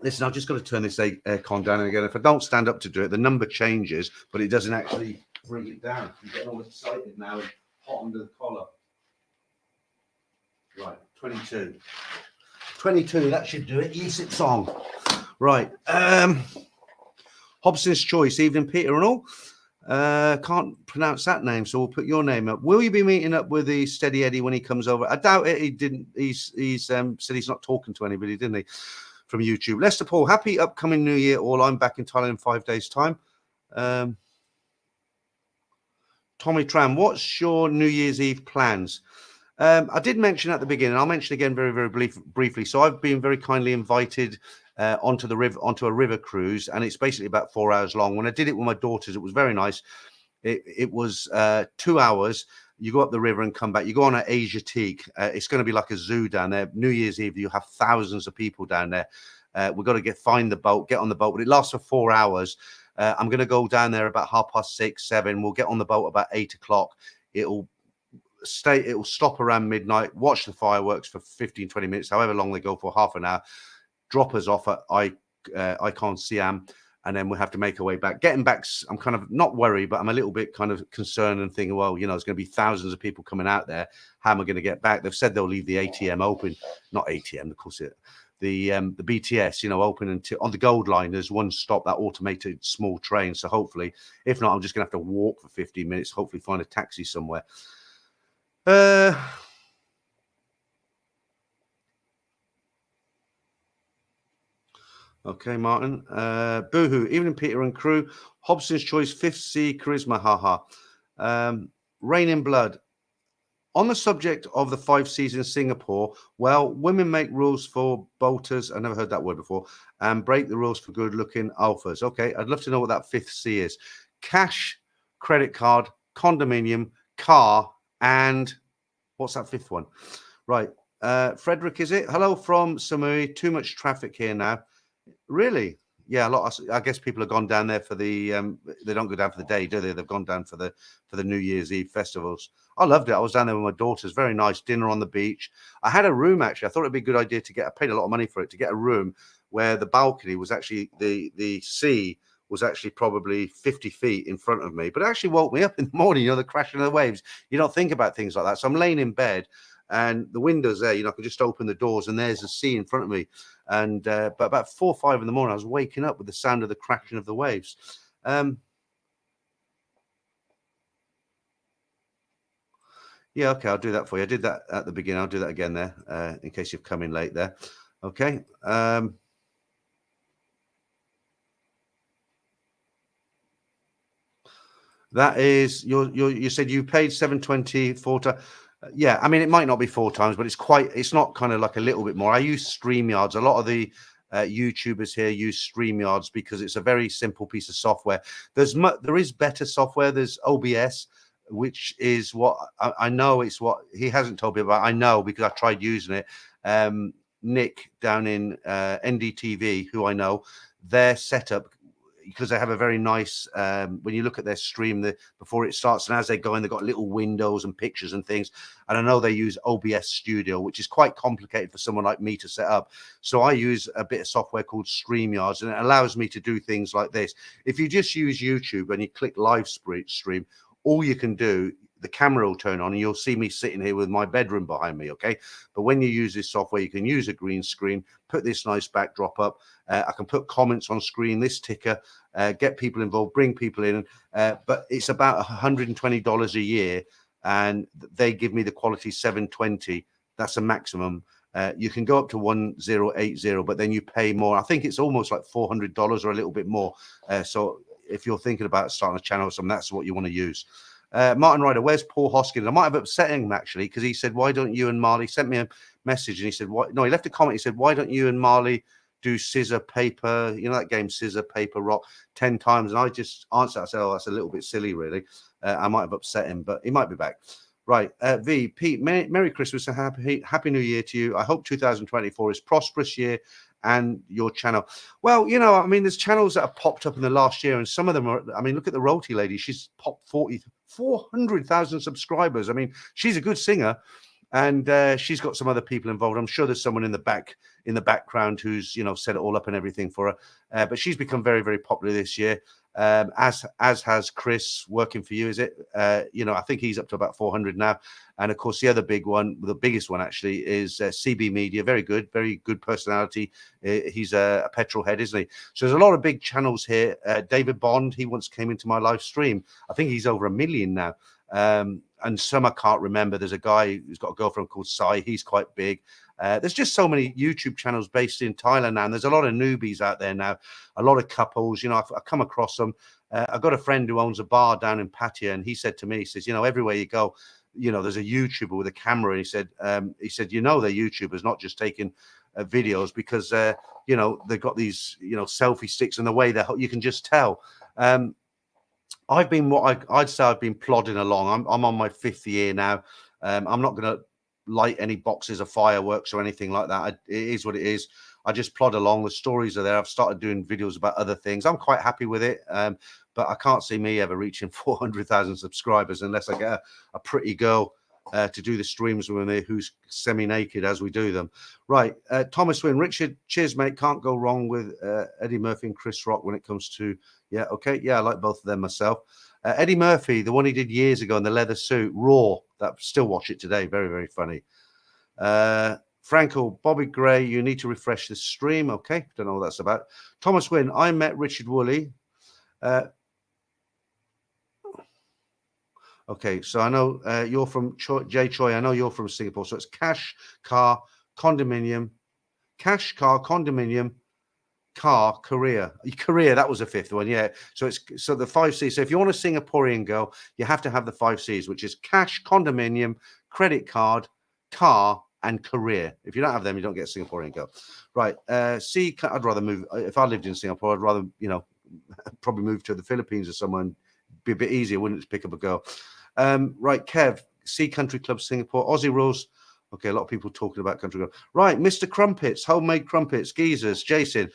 Listen, I've just got to turn this aircon down again. If I don't stand up to do it, the number changes, but it doesn't actually bring it down. I'm getting all excited now and hot under the collar. Right, 22. 22, that should do it. Yes, it's on. Right. Hobson's Choice, evening, Peter and all. Can't pronounce that name, so we'll put your name up. Will you be meeting up with the Steady Eddie when he comes over? I doubt it. He didn't. He's said he's not talking to anybody, didn't he? From YouTube. Lester Paul, happy upcoming New Year all. I'm back in Thailand in 5 days' time. Tommy Tran, what's your New Year's Eve plans? I did mention at the beginning, I'll mention again very, very briefly. So I've been very kindly invited onto a river cruise, and it's basically about 4 hours long. When I did it with my daughters, it was very nice. It was 2 hours. You go up the river and come back. You go on an Asiatique. It's going to be like a zoo down there. New Year's Eve, you have thousands of people down there. We've got to find the boat, get on the boat. But it lasts for 4 hours. I'm going to go down there about 6:30, 7. We'll get on the boat about 8 o'clock. It'll stop around midnight. Watch the fireworks for 15, 20 minutes, however long they go for, half an hour. Drop us off at Icon Siam. And then we'll have to make our way back. Getting back, I'm kind of not worried, but I'm a little bit kind of concerned and thinking, well, there's going to be thousands of people coming out there. How am I going to get back? They've said they'll leave the ATM open, not ATM, of course, the BTS, open until on the Gold Line. There's one stop, that automated small train. So hopefully, if not, I'm just going to have to walk for 15 minutes. Hopefully, find a taxi somewhere. Okay, Martin. Boohoo. Evening, Peter and crew. Hobson's Choice, 5th C, Charisma, haha. Rain in Blood. On the subject of the 5 Cs in Singapore, well, women make rules for boaters. I never heard that word before. And break the rules for good-looking alphas. Okay, I'd love to know what that 5th C is. Cash, credit card, condominium, car, and what's that 5th one? Right. Frederick, is it? Hello from Samui. Too much traffic here now. Really? Yeah, I guess people have gone down there for the. They don't go down for the day, do they? They've gone down for the New Year's Eve festivals. I loved it. I was down there with my daughters. Very nice dinner on the beach. I had a room actually. I thought it'd be a good idea to get. I paid a lot of money for it to get a room where the balcony was actually the sea was actually probably 50 feet in front of me. But it actually woke me up in the morning. The crashing of the waves. You don't think about things like that. So I'm laying in bed. and the windows there, I could just open the doors and there's the sea in front of me. And but about 4 or 5 in the morning, I was waking up with the sound of the crashing of the waves. Yeah, okay, I'll do that for you. I did that at the beginning. I'll do that again there, in case you've come in late there. Okay. That is you said you paid $7.20 4 times. Yeah, I mean, it might not be 4 times, but it's not kind of like a little bit more. I use StreamYards. A lot of the YouTubers here use StreamYards because it's a very simple piece of software. There is better software. There's OBS, which is what I know. It's what he hasn't told me about. I know because I tried using it. Nick down in NDTV, who I know, their setup, because they have a very nice, when you look at their stream before it starts and as they go in, they've got little windows and pictures and things. And I know they use OBS Studio, which is quite complicated for someone like me to set up. So I use a bit of software called StreamYards, and it allows me to do things like this. If you just use YouTube and you click live stream, all you can do, the camera will turn on and you'll see me sitting here with my bedroom behind me. Okay. But when you use this software, you can use a green screen, put this nice backdrop up. I can put comments on screen, this ticker, get people involved, bring people in. But it's about $120 a year, and they give me the quality 720. That's a maximum. You can go up to 1080, but then you pay more. I think it's almost like $400 or a little bit more. So if you're thinking about starting a channel or something, that's what you want to use. Martin Ryder, where's Paul Hoskins? I might have upset him actually, because he said, why don't you and Marley, sent me a message and he said, what? No, he left a comment. He said, why don't you and Marley do scissor paper, that game, scissor paper rock 10 times? And I just answered, I said, oh, that's a little bit silly, really. I might have upset him, but he might be back. Right. V, Pete, Merry Christmas and Happy New Year to you. I hope 2024 is prosperous year and your channel. Well, I mean, there's channels that have popped up in the last year, and some of them are, I mean, look at the Royalty Lady. She's popped 400,000 subscribers. I mean, she's a good singer, and she's got some other people involved. I'm sure there's someone in the background who's set it all up and everything for her. But she's become very, very popular this year. As has Chris, working for you, is it? I think he's up to about 400 now. And of course, the other big one, the biggest one actually, is CB Media. Very good personality. He's a petrol head, isn't he? So there's a lot of big channels here. David Bond, he once came into my live stream. I think he's over 1 million now. And some I can't remember. There's a guy who's got a girlfriend called Sai. He's quite big. There's just so many YouTube channels based in Thailand now, and there's a lot of newbies out there now, a lot of couples. I've come across them. I've got a friend who owns a bar down in Pattaya, and he said to me, he says, everywhere you go, there's a YouTuber with a camera. And he said, they're YouTubers, not just taking videos, because they've got these selfie sticks, and the way that you can just tell. I've been I'd say I've been plodding along. I'm on my 5th year now. I'm not going to light any boxes of fireworks or anything like that. It is what it is. I just plod along. The stories are there. I've started doing videos about other things. I'm quite happy with it. But I can't see me ever reaching 400,000 subscribers unless I get a pretty girl to do the streams with me who's semi-naked as we do them. Right. Thomas Wynn, Richard, cheers, mate. Can't go wrong with Eddie Murphy and Chris Rock when it comes to, yeah, okay. Yeah, I like both of them myself. Eddie Murphy, the one he did years ago in the leather suit, Raw. That still watch it today. Very, very funny. Franco, Bobby Gray, you need to refresh the stream. Okay, don't know what that's about. Thomas Wynn, I met Richard Woolley. Okay, so I know you're from Jay Choi. I know you're from Singapore. So it's cash, car, condominium, car, Korea. Korea, that was the 5th one. Yeah. So the 5 C's. So if you want a Singaporean girl, you have to have the 5 C's, which is cash, condominium, credit card, car, and career. If you don't have them, you don't get a Singaporean girl. Right. I'd rather move. If I lived in Singapore, I'd rather, probably move to the Philippines or somewhere. Be a bit easier, wouldn't it, to pick up a girl? Right, Kev, Sea Country Club Singapore, Aussie Rose. Okay, a lot of people talking about country club. Right, Mr. Crumpets, homemade crumpets, geezers, Jason.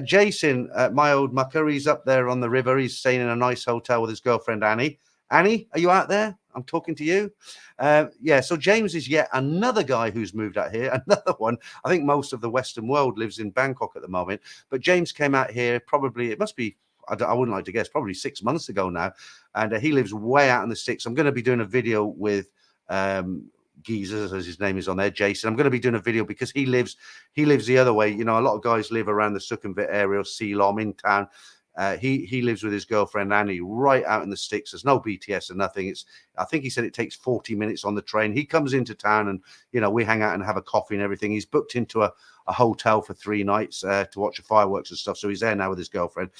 Jason, my old mucker, he's up there on the river. He's staying in a nice hotel with his girlfriend, Annie. Annie, are you out there? I'm talking to you. Yeah, so James is yet another guy who's moved out here. Another one. I think most of the Western world lives in Bangkok at the moment. But James came out here probably, it must be, I wouldn't like to guess, probably 6 months ago now. And he lives way out in the sticks. I'm going to be doing a video with geezer, as his name is on there, Jason. I'm going to be doing a video because he lives the other way. You know, a lot of guys live around the Sukhumvit area, Ceylon, in town. He lives with his girlfriend Annie right out in the sticks. There's no BTS or nothing. I think he said it takes 40 minutes on the train. He comes into town and, you know, we hang out and have a coffee and everything. He's booked into a hotel for 3 nights to watch the fireworks and stuff. So he's there now with his girlfriend.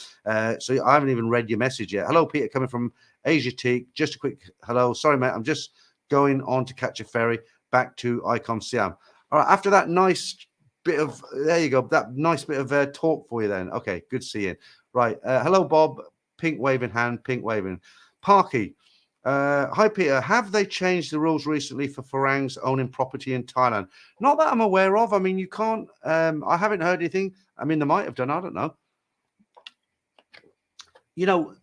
So I haven't even read your message yet. Hello, Peter, coming from Asia Teak. Just a quick hello. Sorry, mate. I'm just going on to catch a ferry back to Icon Siam. All right. After that nice bit of, there you go. That nice bit of talk for you then. Okay. Good seeing. Right. Hello, Bob. Pink waving hand, pink waving. Parky. Hi, Peter. Have they changed the rules recently for Farangs owning property in Thailand? Not that I'm aware of. I mean, you can't. I haven't heard anything. I mean, they might have done. I don't know. You know,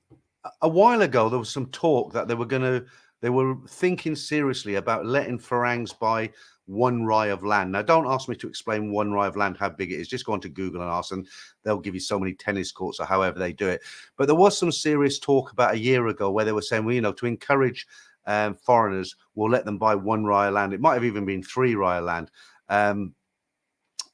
a while ago, there was some talk that they were thinking seriously about letting Farangs buy 1 rai of land. Now, don't ask me to explain 1 rai of land, how big it is. Just go onto Google and ask, and they'll give you so many tennis courts or however they do it. But there was some serious talk about a year ago where they were saying, well, you know, to encourage foreigners, we'll let them buy 1 rai of land. It might have even been 3 rai of land.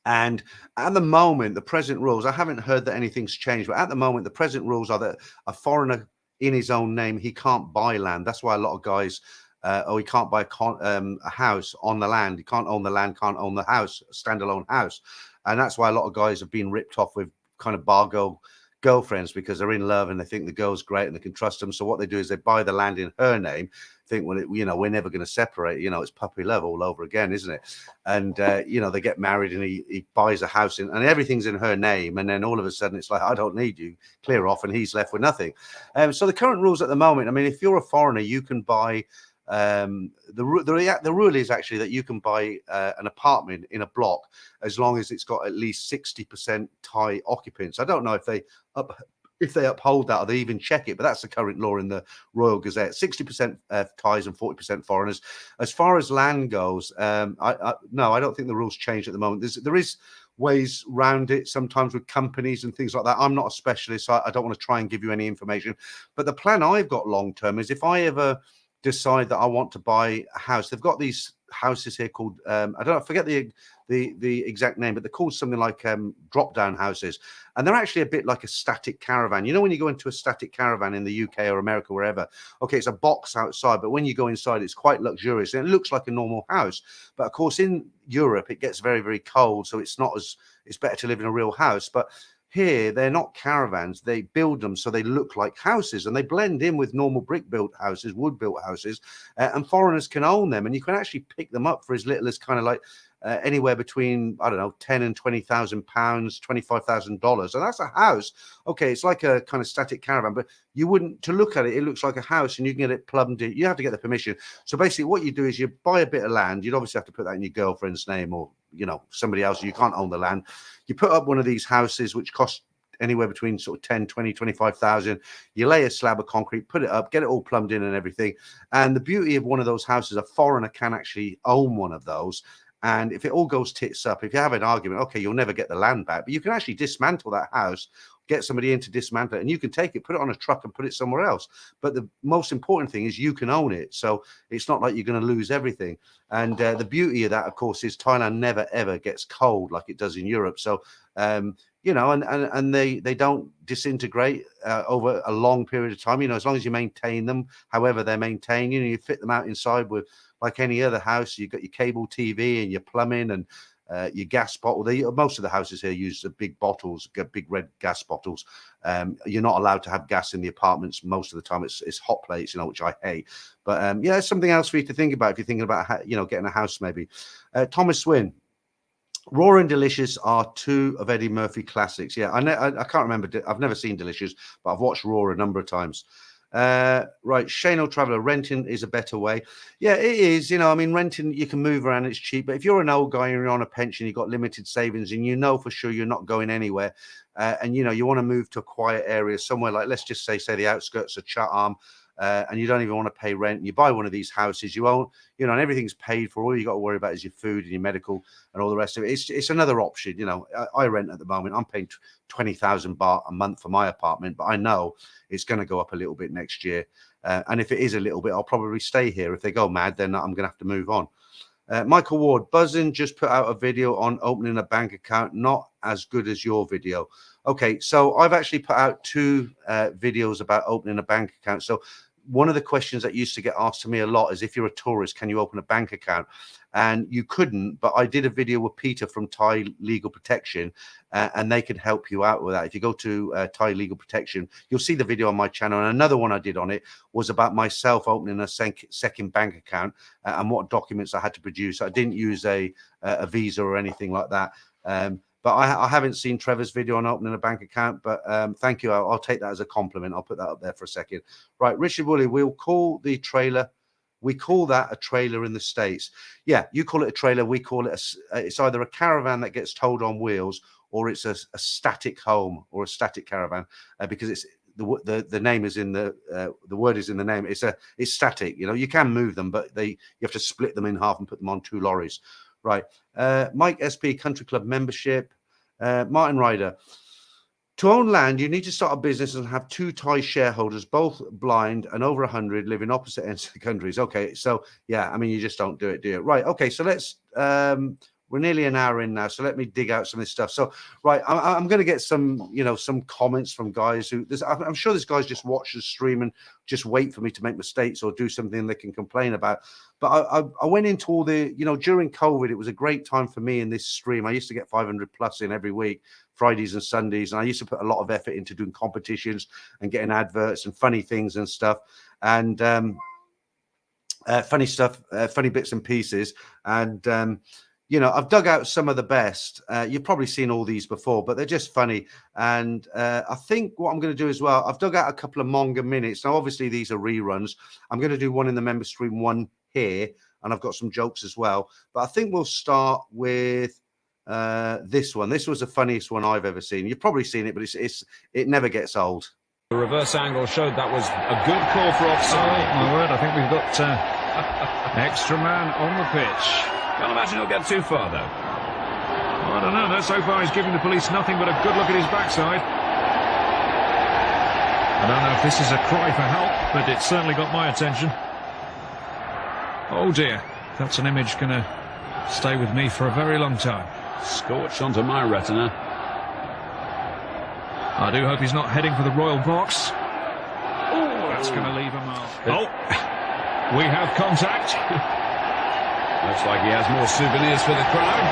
And at the moment, the present rules, I haven't heard that anything's changed, but at the moment, the present rules are that a foreigner in his own name, he can't buy land. That's why a lot of guys, he can't buy a house on the land. He can't own the land, can't own the house, standalone house. And that's why a lot of guys have been ripped off with kind of bargo girlfriends because they're in love and they think the girl's great and they can trust them. So what they do is they buy the land in her name, think, well, you know, we're never going to separate. You know, it's puppy love all over again, isn't it? And, you know, they get married and he buys a house and everything's in her name. And then all of a sudden it's like, I don't need you, clear off, and he's left with nothing. So the current rules at the moment, I mean, if you're a foreigner, you can buy, the rule is actually that you can buy an apartment in a block as long as it's got at least 60% Thai occupants. I don't know if they uphold that or they even check it, but that's the current law in the Royal Gazette. 60% Thais and 40% foreigners. As far as land goes, no, I don't think the rules change at the moment. There is ways around it sometimes with companies and things like that. I'm not a specialist, so I don't want to try and give you any information. But the plan I've got long term is if I ever decide that I want to buy a house, they've got these houses here called I forget the exact name, but they're called something like drop down houses, and they're actually a bit like a static caravan. You know, when you go into a static caravan in the UK or America, wherever, okay, it's a box outside, but when you go inside, it's quite luxurious and it looks like a normal house. But of course, in Europe, it gets very, very cold, so it's better to live in a real house. But here, they're not caravans. They build them so they look like houses and they blend in with normal brick-built houses, wood-built houses, and foreigners can own them. And you can actually pick them up for as little as kind of like anywhere between, I don't know, 10 and 20,000 pounds, $25,000. And that's a house. Okay, it's like a kind of static caravan, but you wouldn't, to look at it, it looks like a house and you can get it plumbed in. You have to get the permission. So basically what you do is you buy a bit of land. You'd obviously have to put that in your girlfriend's name or, you know, somebody else. You can't own the land. You put up one of these houses, which cost anywhere between sort of 10, 20, 25,000. You lay a slab of concrete, put it up, get it all plumbed in and everything. And the beauty of one of those houses, a foreigner can actually own one of those. And if it all goes tits up, if you have an argument, okay, you'll never get the land back, but you can actually dismantle that house, get somebody in to dismantle it, and you can take it, put it on a truck and put it somewhere else. But the most important thing is you can own it. So it's not like you're going to lose everything. And the beauty of that, of course, is Thailand never, ever gets cold like it does in Europe. So, you know, and they don't disintegrate over a long period of time, you know, as long as you maintain them, however they're maintained, you know, you fit them out inside with, like any other house. You've got your cable TV and your plumbing and your gas bottle. Most of the houses here use the big bottles, big red gas bottles. You're not allowed to have gas in the apartments most of the time. It's hot plates, you know, which I hate. But yeah, it's something else for you to think about if you're thinking about, you know, getting a house maybe. Thomas Swin. Raw and Delicious are 2 of Eddie Murphy classics. Yeah, I can't remember. I've never seen Delicious, but I've watched Raw a number of times. Right, Shane Traveller, renting is a better way. Yeah, it is. You know, I mean, renting, you can move around, it's cheap. But if you're an old guy and you're on a pension, you've got limited savings, and you know for sure you're not going anywhere, and you know you want to move to a quiet area somewhere like, let's just say the outskirts of Chatham, and you don't even want to pay rent. You buy one of these houses, you own, you know, and everything's paid for. All you got to worry about is your food and your medical and all the rest of it. It's another option. You know, I rent at the moment. I'm paying 20,000 baht a month for my apartment, but I know it's going to go up a little bit next year. And if it is a little bit, I'll probably stay here. If they go mad, then I'm going to have to move on. Michael Ward, Buzzin just put out a video on opening a bank account, not as good as your video. Okay, so I've actually put out 2 videos about opening a bank account. So one of the questions that used to get asked to me a lot is, if you're a tourist, can you open a bank account? And you couldn't, but I did a video with Peter from Thai Legal Protection, and they can help you out with that. If you go to Thai Legal Protection, you'll see the video on my channel. And another one I did on it was about myself opening a second bank account and what documents I had to produce. I didn't use a visa or anything like that. But I haven't seen Trevor's video on opening a bank account, but thank you. I'll take that as a compliment. I'll put that up there for a second. Right, Richard Woolley, we'll call the trailer. We call that a trailer in the States. Yeah, you call it a trailer. We call it it's either a caravan that gets towed on wheels, or it's a static home or a static caravan, because it's the name is in the word is in the name. It's static. You know, you can move them, but you have to split them in half and put them on 2 lorries. Right. Mike SP, Country Club membership. Martin Ryder. To own land, you need to start a business and have 2 Thai shareholders, both blind and over 100, living opposite ends of the countries. Okay, so yeah, I mean, you just don't do it, do you? Right. Okay, so let's. We're nearly an hour in now, so let me dig out some of this stuff. So, right, I'm going to get some, some comments from guys who. I'm sure there's guys just watch the stream and just wait for me to make mistakes or do something they can complain about. But I went into all the, during COVID, it was a great time for me in this stream. I used to get 500 plus in every week, Fridays and Sundays, and I used to put a lot of effort into doing competitions and getting adverts and funny things and stuff, and funny stuff, funny bits and pieces, and. I've dug out some of the best. You've probably seen all these before, but they're just funny. And I think what I'm going to do as well, I've dug out a couple of manga minutes. Now, obviously, these are reruns. I'm going to do one in the member stream, one here, and I've got some jokes as well. But I think we'll start with this one. This was the funniest one I've ever seen. You've probably seen it, but it never gets old. The reverse angle showed that was a good call for offside. Oh, my word, I think we've got extra man on the pitch. Can't imagine he'll get too far, though. Well, I don't know. No, so far he's giving the police nothing but a good look at his backside. I don't know if this is a cry for help, but it certainly got my attention. Oh dear, that's an image going to stay with me for a very long time. Scorched onto my retina. I do hope he's not heading for the royal box. Oh, that's going to leave a mark. Oh, we have contact. Looks like he has more souvenirs for the crowd.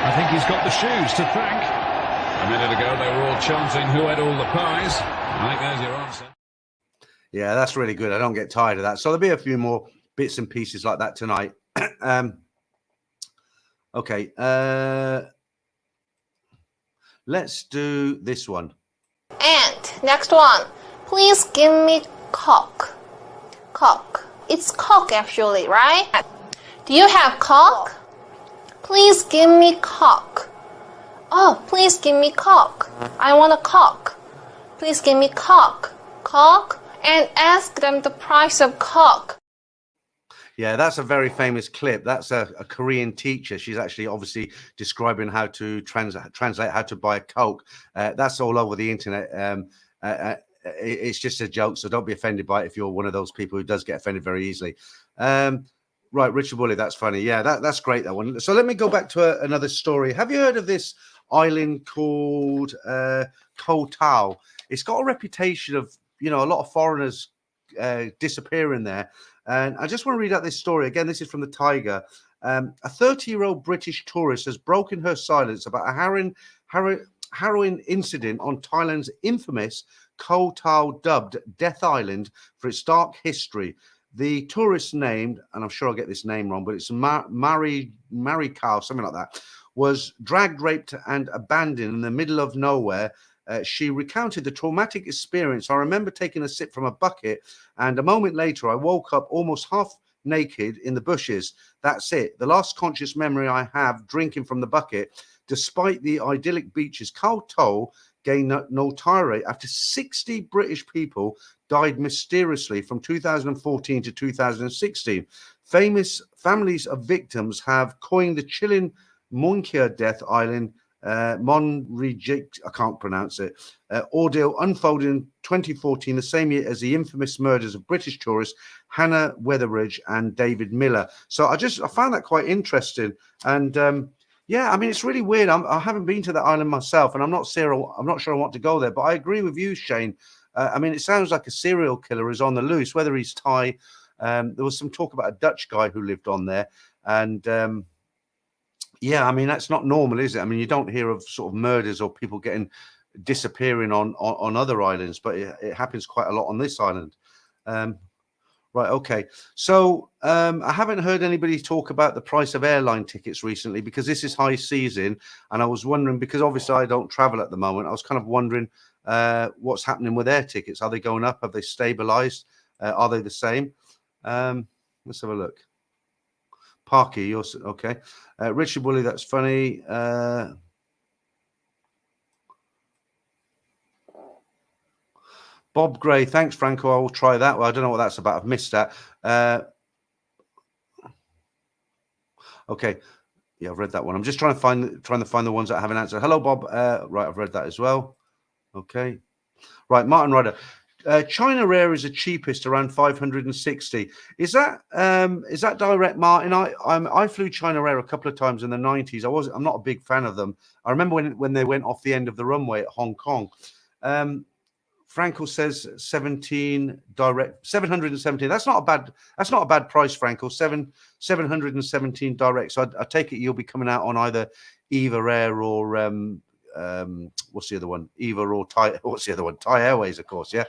I think he's got the shoes to thank. A minute ago, they were all chanting who had all the pies. I think there's your answer. Yeah, that's really good. I don't get tired of that. So there'll be a few more bits and pieces like that tonight. Okay. Let's do this one. And next one. Please give me cock. Cock. It's cock actually, right? Do you have cock? Please give me cock. Oh, please give me cock. I want a cock. Please give me cock. Cock, and ask them the price of cock. Yeah, that's a very famous clip. That's a Korean teacher. She's actually obviously describing how to translate how to buy a Coke. That's all over the internet. It's just a joke, so don't be offended by it if you're one of those people who does get offended very easily. Right, Richard Woolley, that's funny. Yeah, that's great, that one. So let me go back to another story. Have you heard of this island called Koh Tao? It's got a reputation of, a lot of foreigners disappearing there. And I just want to read out this story. Again, this is from the Tiger. A 30-year-old British tourist has broken her silence about a harrowing incident on Thailand's infamous Koh Tao, dubbed Death Island for its dark history. The tourist named, and I'm sure I'll get this name wrong, but it's Mari Kao, something like that, was dragged, raped, and abandoned in the middle of nowhere. She recounted the traumatic experience. I remember taking a sip from a bucket, and a moment later, I woke up almost half naked in the bushes. That's it. The last conscious memory I have drinking from the bucket, despite the idyllic beaches. Koh Tao gained notoriety after 60 British people died mysteriously from 2014 to 2016. Famous families of victims have coined the chilling Munkia Death Island Monrejik, I can't pronounce it, ordeal unfolded in 2014, the same year as the infamous murders of British tourists Hannah Weatheridge and David Miller. So I found that quite interesting. And yeah, I mean, it's really weird. I haven't been to that island myself, and I'm not sure I want to go there. But I agree with you, Shane. I mean, it sounds like a serial killer is on the loose, whether he's Thai. There was some talk about a Dutch guy who lived on there. And yeah, I mean, that's not normal, is it? I mean, you don't hear of sort of murders or people disappearing on other islands, but it happens quite a lot on this island. Right, okay. So I haven't heard anybody talk about the price of airline tickets recently because this is high season. And I was wondering, because obviously I don't travel at the moment, I was kind of wondering what's happening with air tickets. Are they going up? Have they stabilized? Are they the same? Let's have a look. Parky, you're okay. Richard Woolley, that's funny. Bob Gray, thanks, Franco. I will try that. Well, I don't know what that's about. I've missed that. Okay. Yeah, I've read that one. I'm just trying to find the ones that I haven't answered. Hello, Bob. Right, I've read that as well. Okay. Right, Martin Ryder. China Air is the cheapest, around 560. Is that direct, Martin? I flew China Air a couple of times in the 90s. I'm not a big fan of them. I remember when they went off the end of the runway at Hong Kong. Frankel says 17 direct, 717. That's not a bad price, Frankel. 717 direct. So I take it you'll be coming out on either Eva Air or what's the other one? Eva or Thai. What's the other one? Thai Airways, of course. Yeah.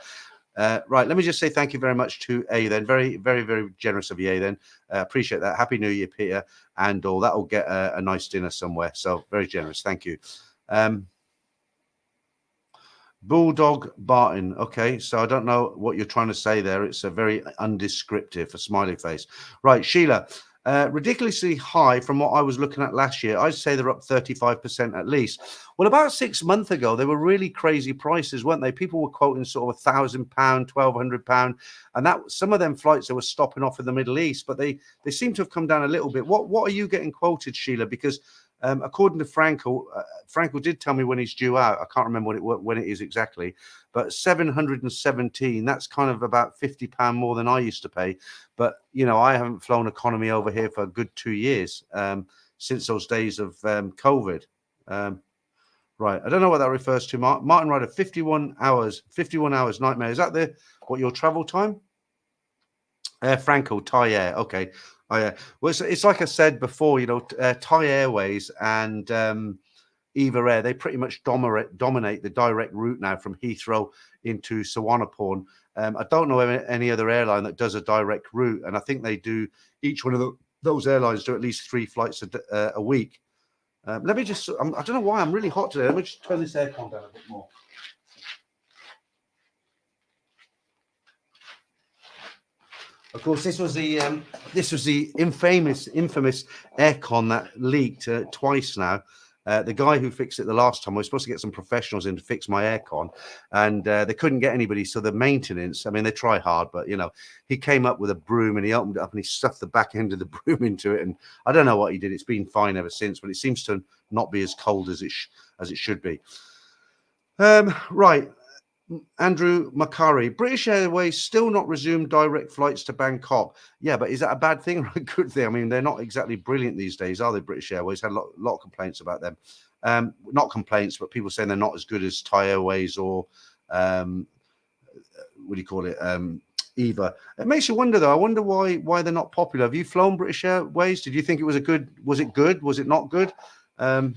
Right. Let me just say thank you very much to A. Then very, very, very generous of you. A. Then appreciate that. Happy New Year, Peter, and all. That will get a nice dinner somewhere. So very generous. Thank you. Bulldog Barton. Okay, so I don't know what you're trying to say there. It's a very undescriptive, a smiley face. Right, Sheila. Ridiculously high from what I was looking at last year. I'd say they're up 35% at least. Well, about 6 months ago, they were really crazy prices, weren't they? People were quoting sort of £1,000, £1,200, and that some of them flights that were stopping off in the Middle East, but they seem to have come down a little bit. What are you getting quoted, Sheila? Because according to Frankel did tell me when he's due out. I can't remember when it is exactly, but 717. That's kind of about £50 more than I used to pay. But you know, I haven't flown economy over here for a good 2 years since those days of COVID. Right, I don't know what that refers to. Martin Ryder, 51 hours nightmare. Is that what your travel time? Frankel, Thai Air. Okay. Well, it's like I said before, you know, Thai Airways and Eva Air, they pretty much dominate the direct route now from Heathrow into Suvarnabhumi. I don't know any other airline that does a direct route, and I think they do. Each one of those airlines do at least 3 flights a week. Let me just, I don't know why I'm really hot today. Let me just turn this aircon down a bit more. Of course, this was the infamous aircon that leaked twice now. The guy who fixed it the last time, we were supposed to get some professionals in to fix my aircon, and they couldn't get anybody. So the maintenance, I mean, they try hard, but you know, he came up with a broom and he opened it up and he stuffed the back end of the broom into it. And I don't know what he did. It's been fine ever since, but it seems to not be as cold as it should be. Right. Andrew Makari, British Airways still not resumed direct flights to Bangkok. Yeah, but is that a bad thing or a good thing? I mean, they're not exactly brilliant these days, are they? British Airways had a lot of complaints about them. Not complaints, but people saying they're not as good as Thai Airways or what do you call it? Eva. It makes you wonder, though. I wonder why they're not popular. Have you flown British Airways? Did you think it was was it good? Was it not good? I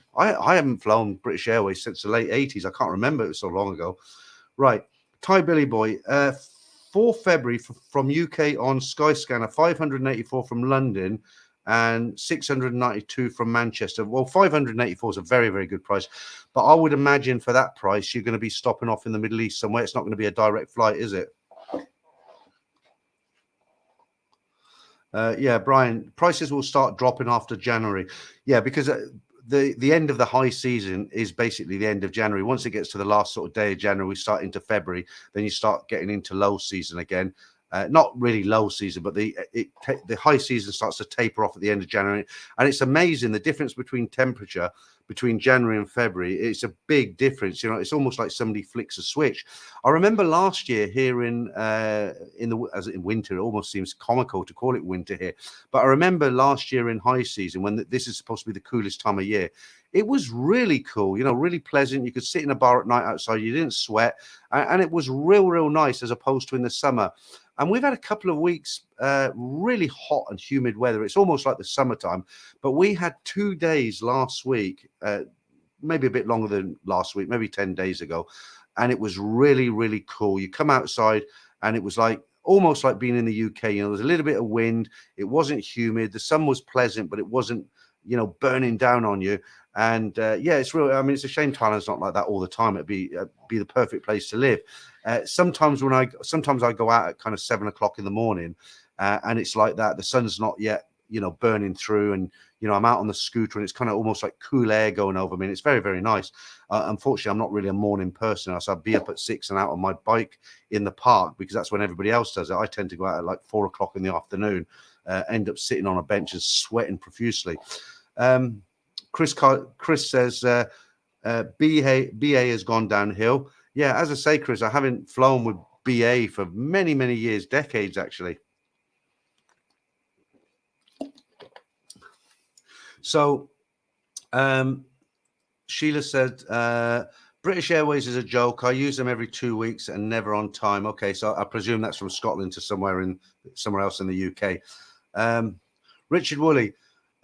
haven't flown British Airways since the late 80s. I can't remember. It was so long ago. Right, Thai Billy Boy, 4 February from UK on Skyscanner, 584 from London and 692 from Manchester. Well, 584 is a very, very good price, but I would imagine for that price, you're going to be stopping off in the Middle East somewhere. It's not going to be a direct flight, is it? Yeah, Brian, prices will start dropping after January. Yeah, because the end of the high season is basically the end of January. Once it gets to the last sort of day of January, we start into February, then you start getting into low season again. Not really low season, but the high season starts to taper off at the end of January. And it's amazing the difference between temperature between January and February, it's a big difference. You know, it's almost like somebody flicks a switch. I remember last year here in winter, it almost seems comical to call it winter here, but I remember last year in high season when this is supposed to be the coolest time of year. It was really cool, you know, really pleasant. You could sit in a bar at night outside, you didn't sweat, and it was real nice as opposed to in the summer. And we've had a couple of weeks really hot and humid weather. It's almost like the summertime, but we had 2 days last week, maybe a bit longer than last week, maybe 10 days ago, and it was really cool. You come outside and it was like almost like being in the UK. You know, there was a little bit of wind, it wasn't humid, the sun was pleasant, but it wasn't, you know, burning down on you. And yeah, it's real. I mean, it's a shame Thailand's not like that all the time. It'd be the perfect place to live. Sometimes I go out at kind of 7 o'clock in the morning, and it's like that. The sun's not yet, you know, burning through, and you know, I'm out on the scooter, and it's kind of almost like cool air going over me. And it's very nice. Unfortunately, I'm not really a morning person, so I'd be up at 6 and out on my bike in the park because that's when everybody else does it. I tend to go out at like 4 o'clock in the afternoon, end up sitting on a bench and sweating profusely. Chris says BA has gone downhill. Yeah, as I say, Chris, I haven't flown with BA for many years, decades actually. So Sheila said British Airways is a joke. I use them every 2 weeks and never on time. Okay, so I presume that's from Scotland to somewhere else in the UK. Richard Woolley.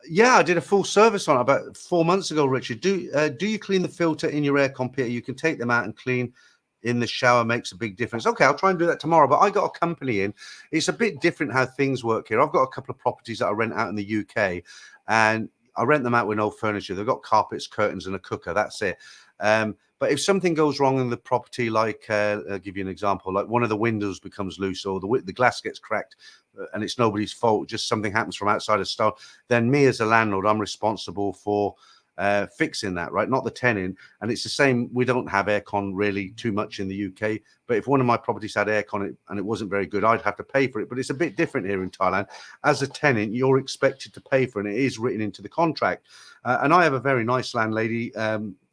Yeah, I did a full service on it about 4 months ago, Richard. Do you clean the filter in your aircon, Peter? You can take them out and clean in the shower, makes a big difference. Okay, I'll try and do that tomorrow, but I got a company in. It's a bit different how things work here. I've got a couple of properties that I rent out in the UK, and I rent them out with no furniture. They've got carpets, curtains, and a cooker. That's it. But if something goes wrong in the property, like I'll give you an example, like one of the windows becomes loose or the glass gets cracked and it's nobody's fault, just something happens from outside a store, then me as a landlord, I'm responsible for fixing that, right? Not the tenant. And it's the same. We don't have aircon really too much in the UK, but if one of my properties had aircon and it wasn't very good, I'd have to pay for it. But it's a bit different here in Thailand. As a tenant, you're expected to pay for it, and it is written into the contract. And I have a very nice landlady.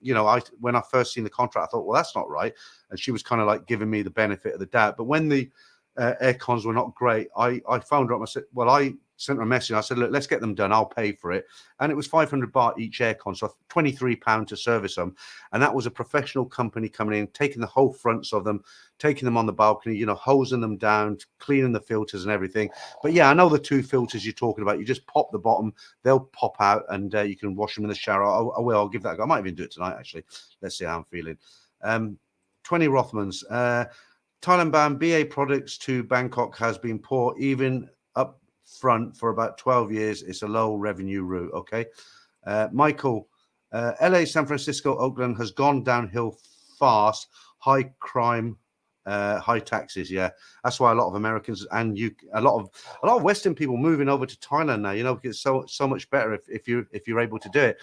You know, when I first seen the contract, I thought, well, that's not right. And she was kind of like giving me the benefit of the doubt. But when the air cons were not great, I phoned her up. I said, well, I sent her a message. I said, look, let's get them done. I'll pay for it. And it was 500 baht each aircon, so £23 to service them. And that was a professional company coming in, taking the whole fronts of them, taking them on the balcony, you know, hosing them down, cleaning the filters and everything. But yeah, I know the 2 filters you're talking about. You just pop the bottom, they'll pop out, and you can wash them in the shower. I'll give that a go. I might even do it tonight, actually. Let's see how I'm feeling. 20 Rothmans. Thailand bound BA products to Bangkok has been poor, even up front for about 12 years. It's a low revenue route. Okay. Michael, LA, San Francisco, Oakland has gone downhill fast. High crime, high taxes. Yeah, that's why a lot of Americans and a lot of Western people moving over to Thailand now. You know, because it's so much better if you're able to do it.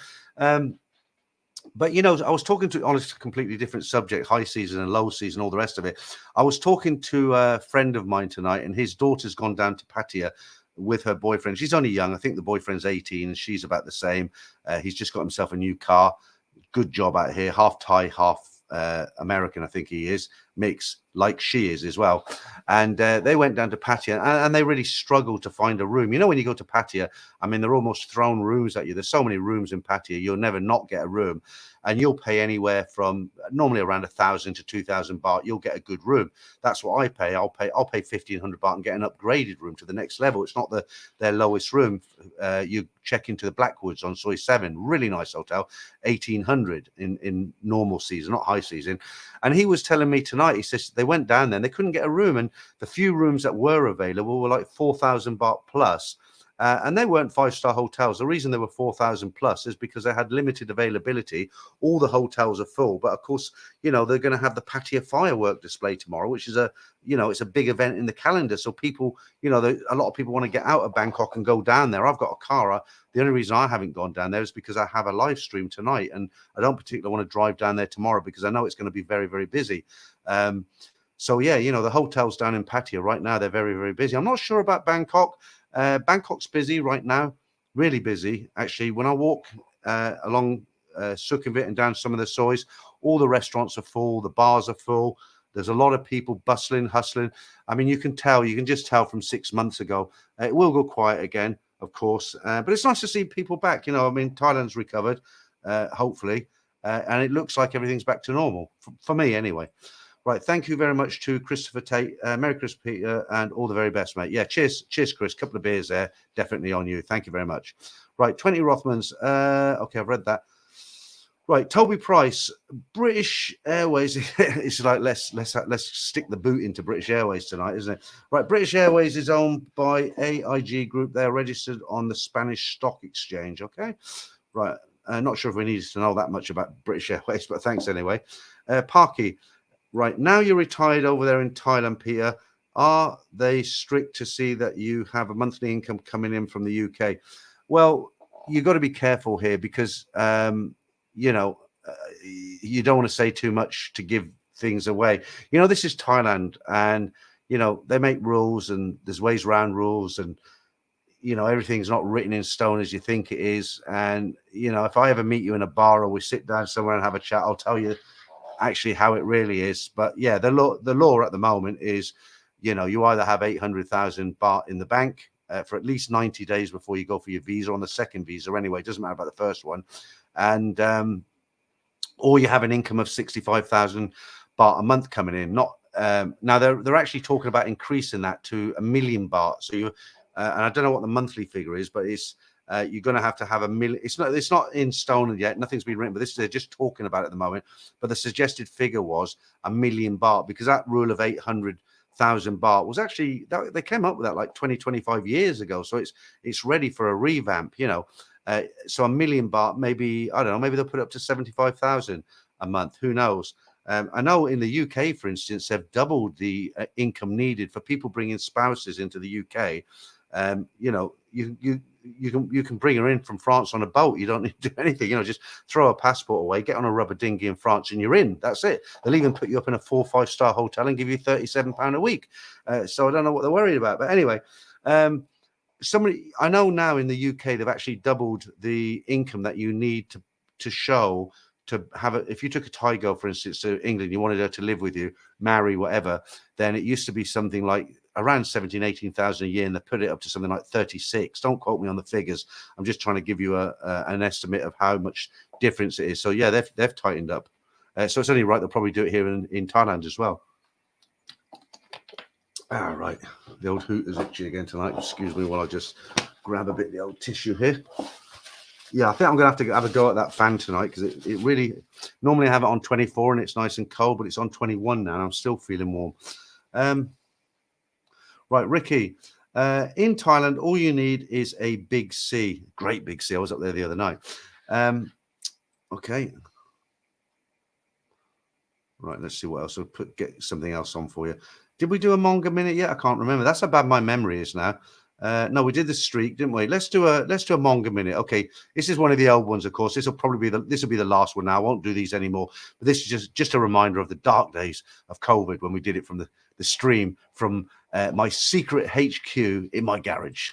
But you know, I was talking to, on a completely different subject, high season and low season, all the rest of it. I was talking to a friend of mine tonight, and his daughter's gone down to Pattaya with her boyfriend. She's only young. I think the boyfriend's 18 and she's about the same. He's just got himself a new car. Good job out here. Half Thai, half American, I think he is. Mix, like she is as well. And they went down to Pattaya, and they really struggled to find a room. You know, when you go to Pattaya, I mean, they're almost thrown rooms at you. There's so many rooms in Pattaya, you'll never not get a room. And you'll pay anywhere from normally around 1,000 to 2,000 baht. You'll get a good room. That's what I pay. I'll pay 1,500 baht and get an upgraded room to the next level. It's not their lowest room. You check into the Blackwoods on Soi 7, really nice hotel, 1,800 in normal season, not high season. And he was telling me tonight, he says they went down there and they couldn't get a room, and the few rooms that were available were like 4,000 baht plus. And they weren't 5-star hotels. The reason they were 4,000 plus is because they had limited availability. All the hotels are full, but of course, you know, they're going to have the Pattaya firework display tomorrow, which is it's a big event in the calendar. So people, you know, a lot of people want to get out of Bangkok and go down there. I've got a car. The only reason I haven't gone down there is because I have a live stream tonight, and I don't particularly want to drive down there tomorrow because I know it's going to be very, very busy. So yeah, you know, the hotels down in Pattaya right now, they're very, very busy. I'm not sure about Bangkok. Bangkok's busy right now, really busy. Actually, when I walk along Sukhumvit and down some of the soys. All the restaurants are full. The bars are full. There's a lot of people bustling, hustling. I mean, you can just tell from 6 months ago. It will go quiet again, of course. But it's nice to see people back. I mean, Thailand's recovered, hopefully. And it looks like everything's back to normal, for me anyway. Right, thank you very much to Christopher Tate. Merry Christmas, Peter, and all the very best, mate. Yeah, cheers, Chris. Couple of beers there, definitely on you. Thank you very much. Right, 20 Rothmans. Okay, I've read that. Right, Toby Price, British Airways. It's like let's stick the boot into British Airways tonight, isn't it? Right, British Airways is owned by AIG Group. They're registered on the Spanish Stock Exchange. Okay, right. Not sure if we needed to know that much about British Airways, but thanks anyway. Parky. Right, now you're retired over there in Thailand, Peter. Are they strict to see that you have a monthly income coming in from the UK? Well, you've got to be careful here because, you don't want to say too much to give things away. This is Thailand and, they make rules and there's ways around rules and, everything's not written in stone as you think it is. And, if I ever meet you in a bar or we sit down somewhere and have a chat, I'll tell you actually how it really is. But yeah, the law at the moment is, you either have 800,000 baht in the bank for at least 90 days before you go for your visa on the second visa anyway. It doesn't matter about the first one. And or you have an income of 65,000 baht a month coming in. Not now they're actually talking about increasing that to 1 million baht. So you and I don't know what the monthly figure is, but it's you're going to have $1 million. It's not in stone yet. Nothing's been written, but they're just talking about it at the moment. But the suggested figure was 1 million baht because that rule of 800,000 baht was actually they came up with that like 25 years ago. So it's ready for a revamp. So 1 million baht, maybe I don't know. Maybe they'll put it up to 75,000 a month. Who knows? I know in the UK, for instance, they've doubled the income needed for people bringing spouses into the UK. You can bring her in from France on a boat. You don't need to do anything. Just throw a passport away, get on a rubber dinghy in France, and you're in. That's it. They'll even put you up in a 4 or 5 star hotel and give you £37 a week. So I don't know what they're worried about. But anyway, I know now in the UK they've actually doubled the income that you need to show to have if you took a Thai girl, for instance, to England, you wanted her to live with you, marry, whatever, then it used to be something like around 17, 18,000 a year, and they put it up to something like 36. Don't quote me on the figures. I'm just trying to give you an estimate of how much difference it is. So yeah, they've tightened up. So it's only right they'll probably do it here in Thailand as well. All right, the old hoot is itchy again tonight. Excuse me while I just grab a bit of the old tissue here. Yeah, I think I'm going to have a go at that fan tonight because it really, normally I have it on 24 and it's nice and cold, but it's on 21 now and I'm still feeling warm. Right, Ricky, in Thailand, all you need is a big C, great big C. I was up there the other night. Okay. Right, let's see what else. I'll get something else on for you. Did we do a manga minute yet? I can't remember. That's how bad my memory is now. No, we did the streak, didn't we? Let's do a manga minute. Okay, this is one of the old ones, of course. This will be the last one now. I won't do these anymore. But this is just a reminder of the dark days of COVID when we did it from the stream from my secret HQ in my garage.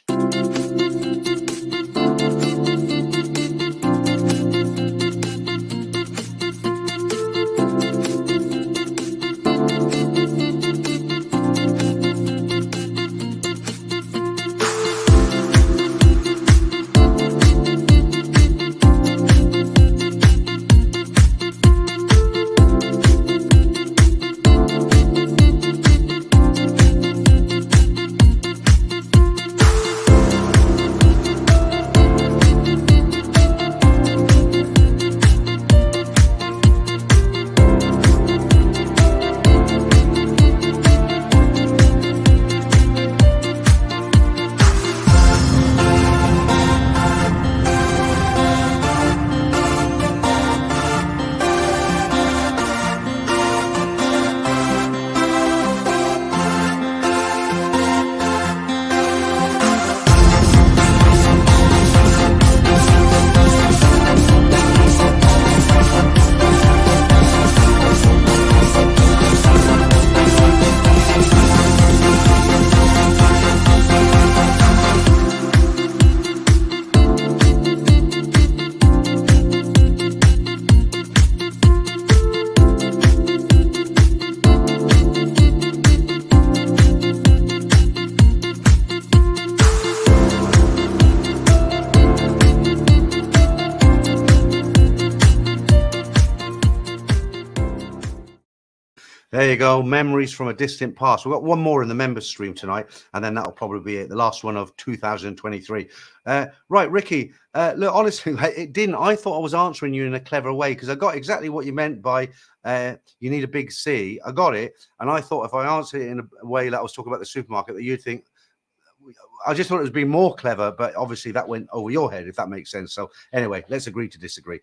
There you go. Memories from a distant past. We've got one more in the members stream tonight, and then that'll probably be it. The last one of 2023. Right, Ricky. Look, honestly, it didn't. I thought I was answering you in a clever way because I got exactly what you meant by you need a big C. I got it. And I thought if I answered it in a way that I was talking about the supermarket, that you'd think, I just thought it was being more clever, but obviously that went over your head, if that makes sense. So anyway, let's agree to disagree.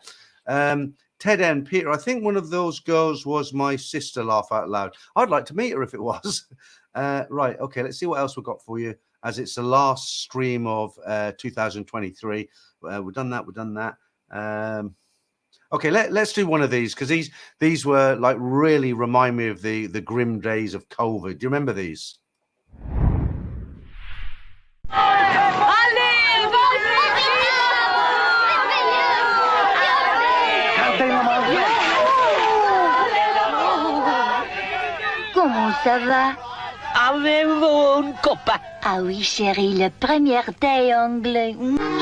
Ted and Peter, I think one of those girls was my sister, laugh out loud. I'd like to meet her if it was. Right, okay, let's see what else we've got for you, as it's the last stream of 2023. We've done that. Okay, let's do one of these, because these were like really remind me of the grim days of COVID. Do you remember these? Comment ça va? Avez-vous une copa? Ah oui, chérie, le premier thé anglais.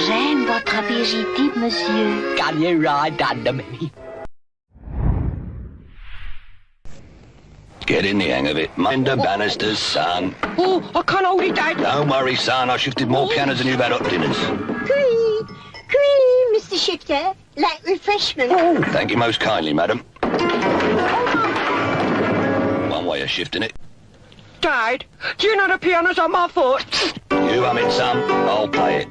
J'aime votre apéritif, monsieur. Can you ride under me? Get in the hang of it. Mind the banisters, son. Oh, I can't hold it, Dad. Don't worry, son. I shifted more pianos than you've had hot dinners. Cream, Mr. Shifter. Like refreshment. Oh, thank you most kindly, madam. One way of shifting it. Dad, do you know the piano's on my foot? You hum it, son. I'll play it.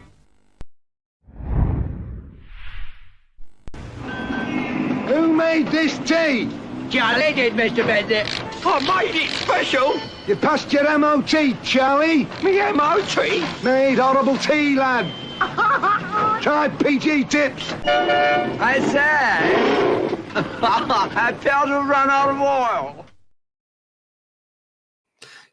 Who made this tea? Charlie did, Mr. Bennett. I made it special. You passed your MOT, Charlie. Me MOT. Made horrible tea, lad. Try PG tips. I said, I felt to run out of oil.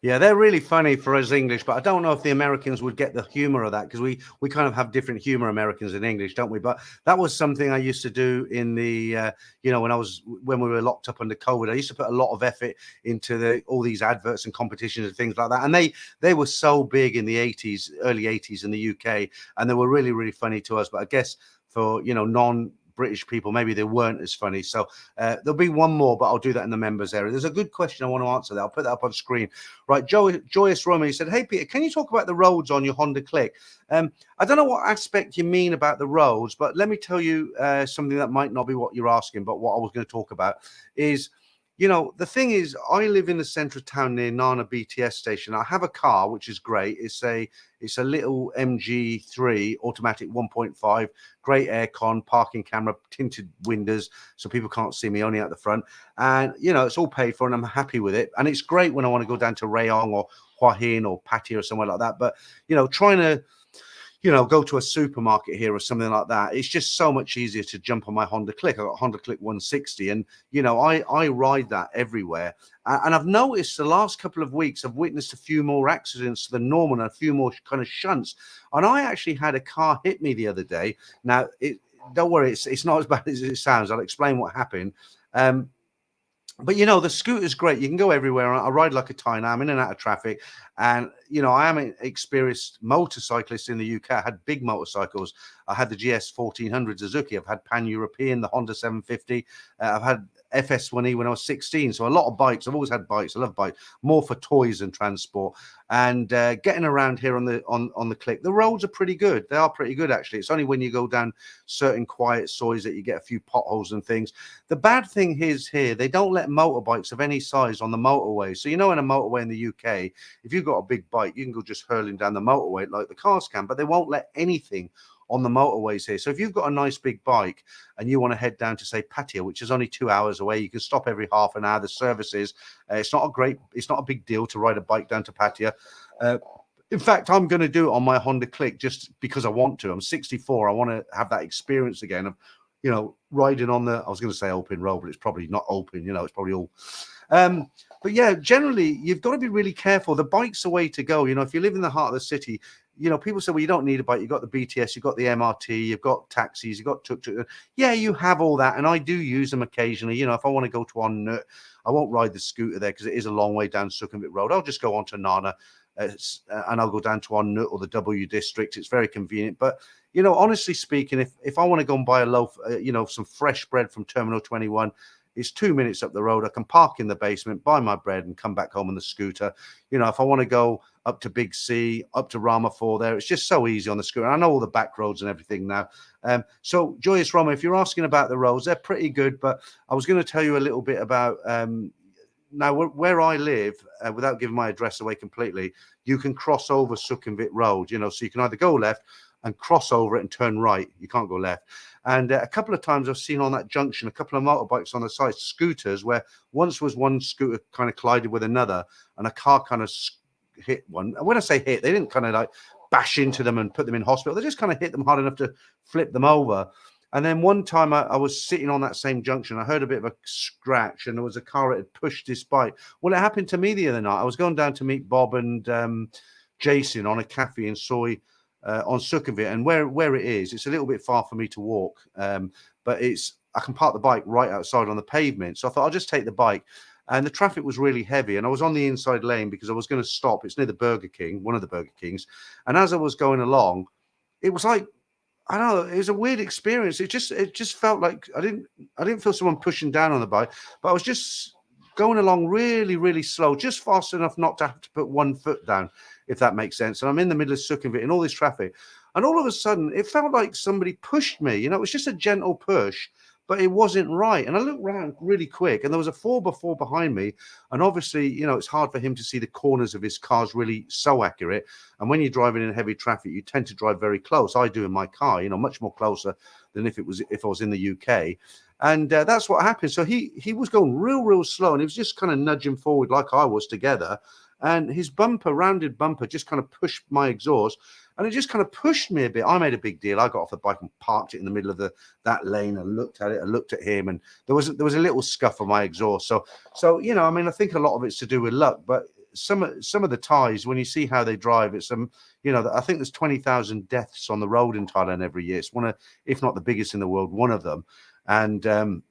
Yeah, they're really funny for us English, but I don't know if the Americans would get the humor of that, because we kind of have different humor, Americans and English, don't we? But that was something I used to do in the, when we were locked up under COVID. I used to put a lot of effort into all these adverts and competitions and things like that. And they were so big in the 80s, early 80s in the UK, and they were really, really funny to us. But I guess for, non-British people, maybe they weren't as funny. So there'll be one more, but I'll do that in the members area. There's a good question I want to answer there. I'll put that up on screen. Right, Joyous Roman, he said, hey, Peter, can you talk about the roads on your Honda Click? I don't know what aspect you mean about the roads, but let me tell you something that might not be what you're asking, but what I was going to talk about is, the thing is, I live in the centre of town near Nana BTS station. I have a car, which is great. It's a little MG3 automatic 1.5, great aircon, parking camera, tinted windows, so people can't see me, only out the front. And, it's all paid for and I'm happy with it. And it's great when I want to go down to Rayong or Hua Hin or Pattaya or somewhere like that. But, trying to, go to a supermarket here or something like that, it's just so much easier to jump on my Honda Click. I got Honda Click 160, and I ride that everywhere. And I've noticed the last couple of weeks I've witnessed a few more accidents than normal and a few more kind of shunts. And I actually had a car hit me the other day. Now, don't worry, it's not as bad as it sounds. I'll explain what happened. But the scooter's great. You can go everywhere. I ride like a tiner. I'm in and out of traffic. And, I am an experienced motorcyclist in the UK. I had big motorcycles. I had the GS 1400 Suzuki. I've had Pan-European, the Honda 750. I've had FS1E when I was 16. So a lot of bikes. I've always had bikes. I love bikes, more for toys and transport. And getting around here on the Click, the roads are pretty good. They are pretty good, actually. It's only when you go down certain quiet soys that you get a few potholes and things. The bad thing is here, they don't let motorbikes of any size on the motorway. So, in a motorway in the UK, if you've got a big bike, you can go just hurling down the motorway like the cars can, but they won't let anything on the motorways here. So if you've got a nice big bike and you want to head down to, say, Pattaya, which is only 2 hours away, you can stop every half an hour. The services, it's not a big deal to ride a bike down to Pattaya. In fact, I'm going to do it on my Honda Click just because I want to. I'm 64. I want to have that experience again of, riding on I was going to say open road, but it's probably not open, it's probably all. But yeah, generally, you've got to be really careful. The bike's the way to go. If you live in the heart of the city, people say, well, you don't need a bike. You've got the BTS, you've got the MRT, you've got taxis, you've got tuk-tuk. Yeah, you have all that. And I do use them occasionally. If I want to go to On Nut, I won't ride the scooter there because it is a long way down Sukhumvit Road. I'll just go on to Nana and I'll go down to On Nut or the W District. It's very convenient. But, honestly speaking, if I want to go and buy a loaf, some fresh bread from Terminal 21, It's 2 minutes up the road. I can park in the basement, buy my bread, and come back home on the scooter. You know, if I want to go up to Big C, up to Ramafor there, it's just so easy on the scooter. I know all the back roads and everything now. So, Joyous Roma, if you're asking about the roads, they're pretty good. But I was going to tell you a little bit about now where I live, without giving my address away completely, you can cross over Sukhumvit Road, you know, so you can either go left and cross over it and turn right. You can't go left. And a couple of times I've seen on that junction a couple of motorbikes on the side, scooters, where once was one scooter kind of collided with another and a car kind of hit one. And when I say hit, they didn't kind of like bash into them and put them in hospital. They just kind of hit them hard enough to flip them over. And then one time I was sitting on that same junction. I heard a bit of a scratch and there was a car that had pushed this bike. Well, it happened to me the other night. I was going down to meet Bob and Jason on a cafe in Soy on Sukhumvit, and where it is, it's a little bit far for me to walk, but I can park the bike right outside on the pavement. So I thought I'll just take the bike, and the traffic was really heavy, and I was on the inside lane because I was going to stop. It's near the Burger King, one of the Burger Kings, and as I was going along, it was like, I don't know, it was a weird experience. It just felt like I didn't feel someone pushing down on the bike, but I was just going along really, really slow, just fast enough not to have to put one foot down, if that makes sense. And I'm in the middle of Sukhumvit in all this traffic. And all of a sudden, it felt like somebody pushed me. You know, it was just a gentle push, but it wasn't right. And I looked around really quick, and there was a 4x4 behind me. And obviously, you know, it's hard for him to see the corners of his cars really so accurate. And when you're driving in heavy traffic, you tend to drive very close. I do in my car, you know, much more closer than if I was in the UK. And that's what happened. So he was going real slow, and he was just kind of nudging forward like I was together. And his rounded bumper, just kind of pushed my exhaust, and it just kind of pushed me a bit. I made a big deal. I got off the bike and parked it in the middle of that lane. I looked at it. I looked at him, and there was a little scuff on my exhaust. So you know, I mean, I think a lot of it's to do with luck, but some of the Thais, when you see how they drive, it's you know, I think there's 20,000 deaths on the road in Thailand every year. It's one of, if not the biggest in the world, one of them. And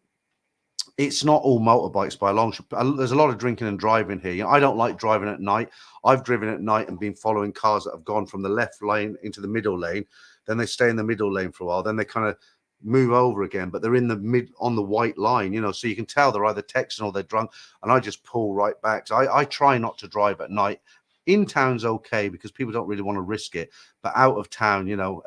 it's not all motorbikes by a long shot. There's a lot of drinking and driving here. You know, I don't like driving at night. I've driven at night and been following cars that have gone from the left lane into the middle lane. Then they stay in the middle lane for a while. Then they kind of move over again, but they're in the on the white line, you know, so you can tell they're either texting or they're drunk. And I just pull right back. So I try not to drive at night. In town's okay because people don't really want to risk it, but out of town, you know,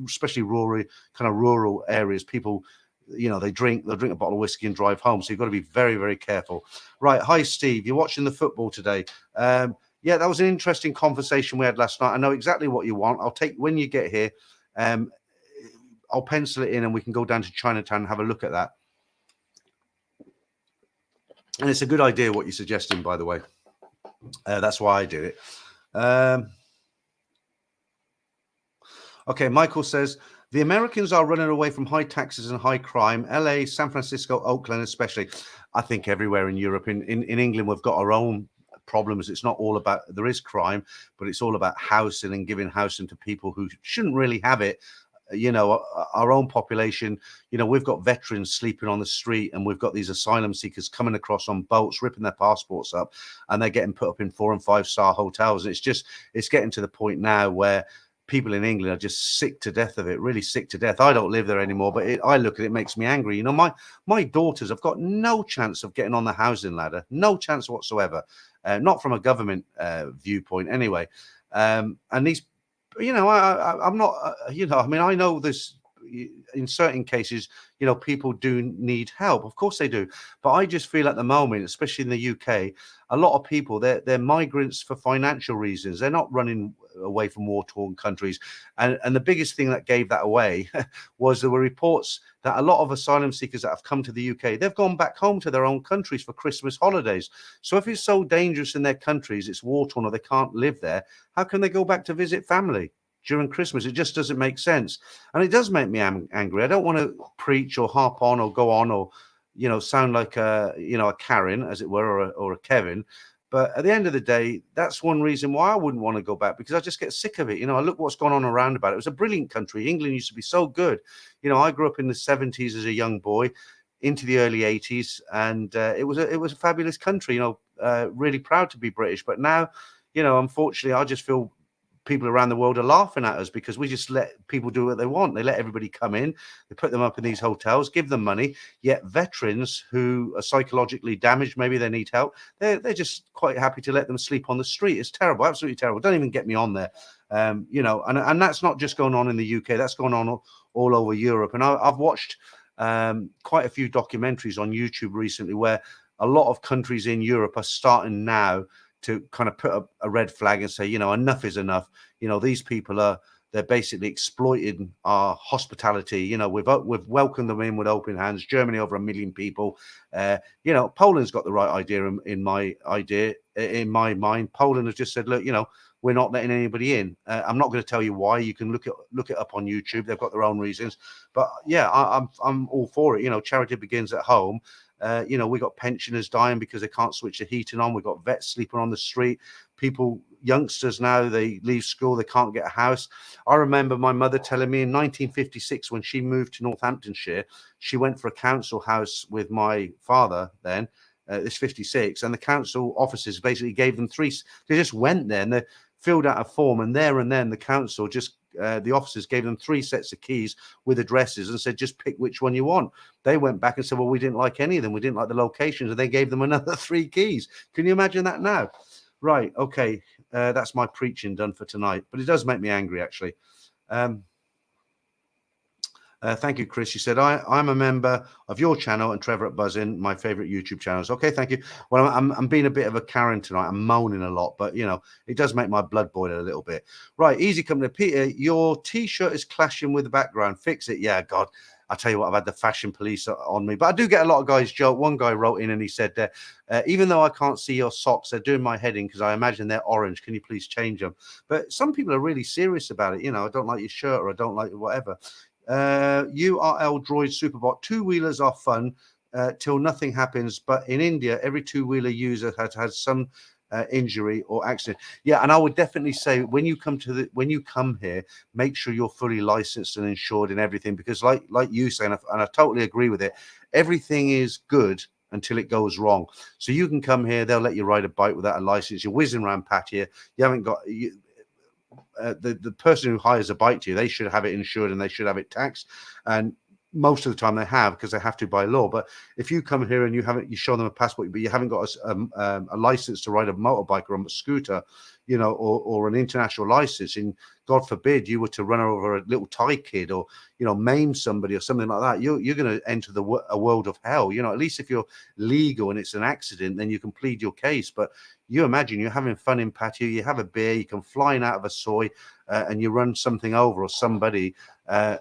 especially rural areas, people, you know, they'll drink a bottle of whiskey and drive home. So you've got to be very, very careful. Right. Hi, Steve. You're watching the football today. Yeah, that was an interesting conversation we had last night. I know exactly what you want. I'll take, when you get here, I'll pencil it in and we can go down to Chinatown and have a look at that. And it's a good idea what you're suggesting, by the way. That's why I did it. Okay, Michael says, the Americans are running away from high taxes and high crime. LA, San Francisco, Oakland especially. I think everywhere in Europe. In England, we've got our own problems. It's not all about, there is crime, but it's all about housing and giving housing to people who shouldn't really have it. You know, our own population, you know, we've got veterans sleeping on the street, and we've got these asylum seekers coming across on boats, ripping their passports up, and they're getting put up in 4- and 5-star hotels. It's getting to the point now where people in England are just sick to death of it, really sick to death. I don't live there anymore, but I look at it, it makes me angry. You know, my daughters have got no chance of getting on the housing ladder, no chance whatsoever, not from a government viewpoint anyway. And these, you know, I'm not, you know, I mean, I know this in certain cases, you know, people do need help. Of course they do. But I just feel at the moment, especially in the UK, a lot of people, they're migrants for financial reasons. They're not running away from war-torn countries. And the biggest thing that gave that away was there were reports that a lot of asylum seekers that have come to the UK, they've gone back home to their own countries for Christmas holidays. So if it's so dangerous in their countries, it's war-torn or they can't live there, how can they go back to visit family during Christmas? It just doesn't make sense. And it does make me angry. I don't want to preach or harp on or go on or, you know, sound like a Karen, as it were, or a Kevin. But at the end of the day, that's one reason why I wouldn't want to go back, because I just get sick of it. You know, I look what's gone on around about it. It was a brilliant country. England used to be so good. You know, I grew up in the 70s as a young boy into the early 80s, and it was a fabulous country, you know, really proud to be British. But now, you know, unfortunately, I just feel people around the world are laughing at us because we just let people do what they want. They let everybody come in, they put them up in these hotels, give them money. Yet veterans who are psychologically damaged, maybe they need help, they're just quite happy to let them sleep on the street. It's terrible, absolutely terrible. Don't even get me on there. You know, and that's not just going on in the UK, that's going on all over Europe. And I've watched quite a few documentaries on YouTube recently where a lot of countries in Europe are starting now to kind of put up a red flag and say, you know, enough is enough. You know, these people they're basically exploiting our hospitality. You know, we've welcomed them in with open hands. Germany, over 1 million people. You know, Poland's got the right idea in my mind. Poland has just said, look, you know, we're not letting anybody in. I'm not going to tell you why. You can look it up on YouTube. They've got their own reasons. But yeah, I'm all for it. You know, charity begins at home. You know, we got pensioners dying because they can't switch the heating on. We've got vets sleeping on the street. People, youngsters now, they leave school, they can't get a house. I remember my mother telling me in 1956 when she moved to Northamptonshire, she went for a council house with my father then. It's 56, and the council officers basically gave them they just went there and they filled out a form, and then the council just the officers gave them 3 sets of keys with addresses and said, just pick which one you want. They went back and said, well, we didn't like any of them. We didn't like the locations. And they gave them another 3 keys. Can you imagine that now? Right. Okay. That's my preaching done for tonight. But it does make me angry, actually. Thank you, Chris. You said, I'm a member of your channel and Trevor at Buzzin, my favorite YouTube channels. Okay, thank you. Well, I'm being a bit of a Karen tonight. I'm moaning a lot, but, you know, it does make my blood boil a little bit. Right, easy company. Peter, your T-shirt is clashing with the background. Fix it. Yeah, God. I tell you what, I've had the fashion police on me. But I do get a lot of guys joke. One guy wrote in and he said, even though I can't see your socks, they're doing my head in because I imagine they're orange. Can you please change them? But some people are really serious about it. You know, I don't like your shirt or I don't like whatever. URL Droid Superbot, 2-wheelers are fun till nothing happens. But in India, every 2-wheeler user has had some injury or accident. Yeah, and I would definitely say when you come here, make sure you're fully licensed and insured and everything, because like you say, and I totally agree with it, everything is good until it goes wrong. So you can come here, they'll let you ride a bike without a license. You're whizzing around patio. You haven't got the person who hires a bike to you, they should have it insured and they should have it taxed, and most of the time they have, because they have to by law. But if you come here and you show them a passport, but you haven't got a license to ride a motorbike or a scooter, you know, or an international license, and God forbid you were to run over a little Thai kid or, you know, maim somebody or something like that, you're going to enter a world of hell. You know, at least if you're legal and it's an accident, then you can plead your case. But you imagine you're having fun in patio, you have a beer, you come flying out of a soy, and you run something over or somebody.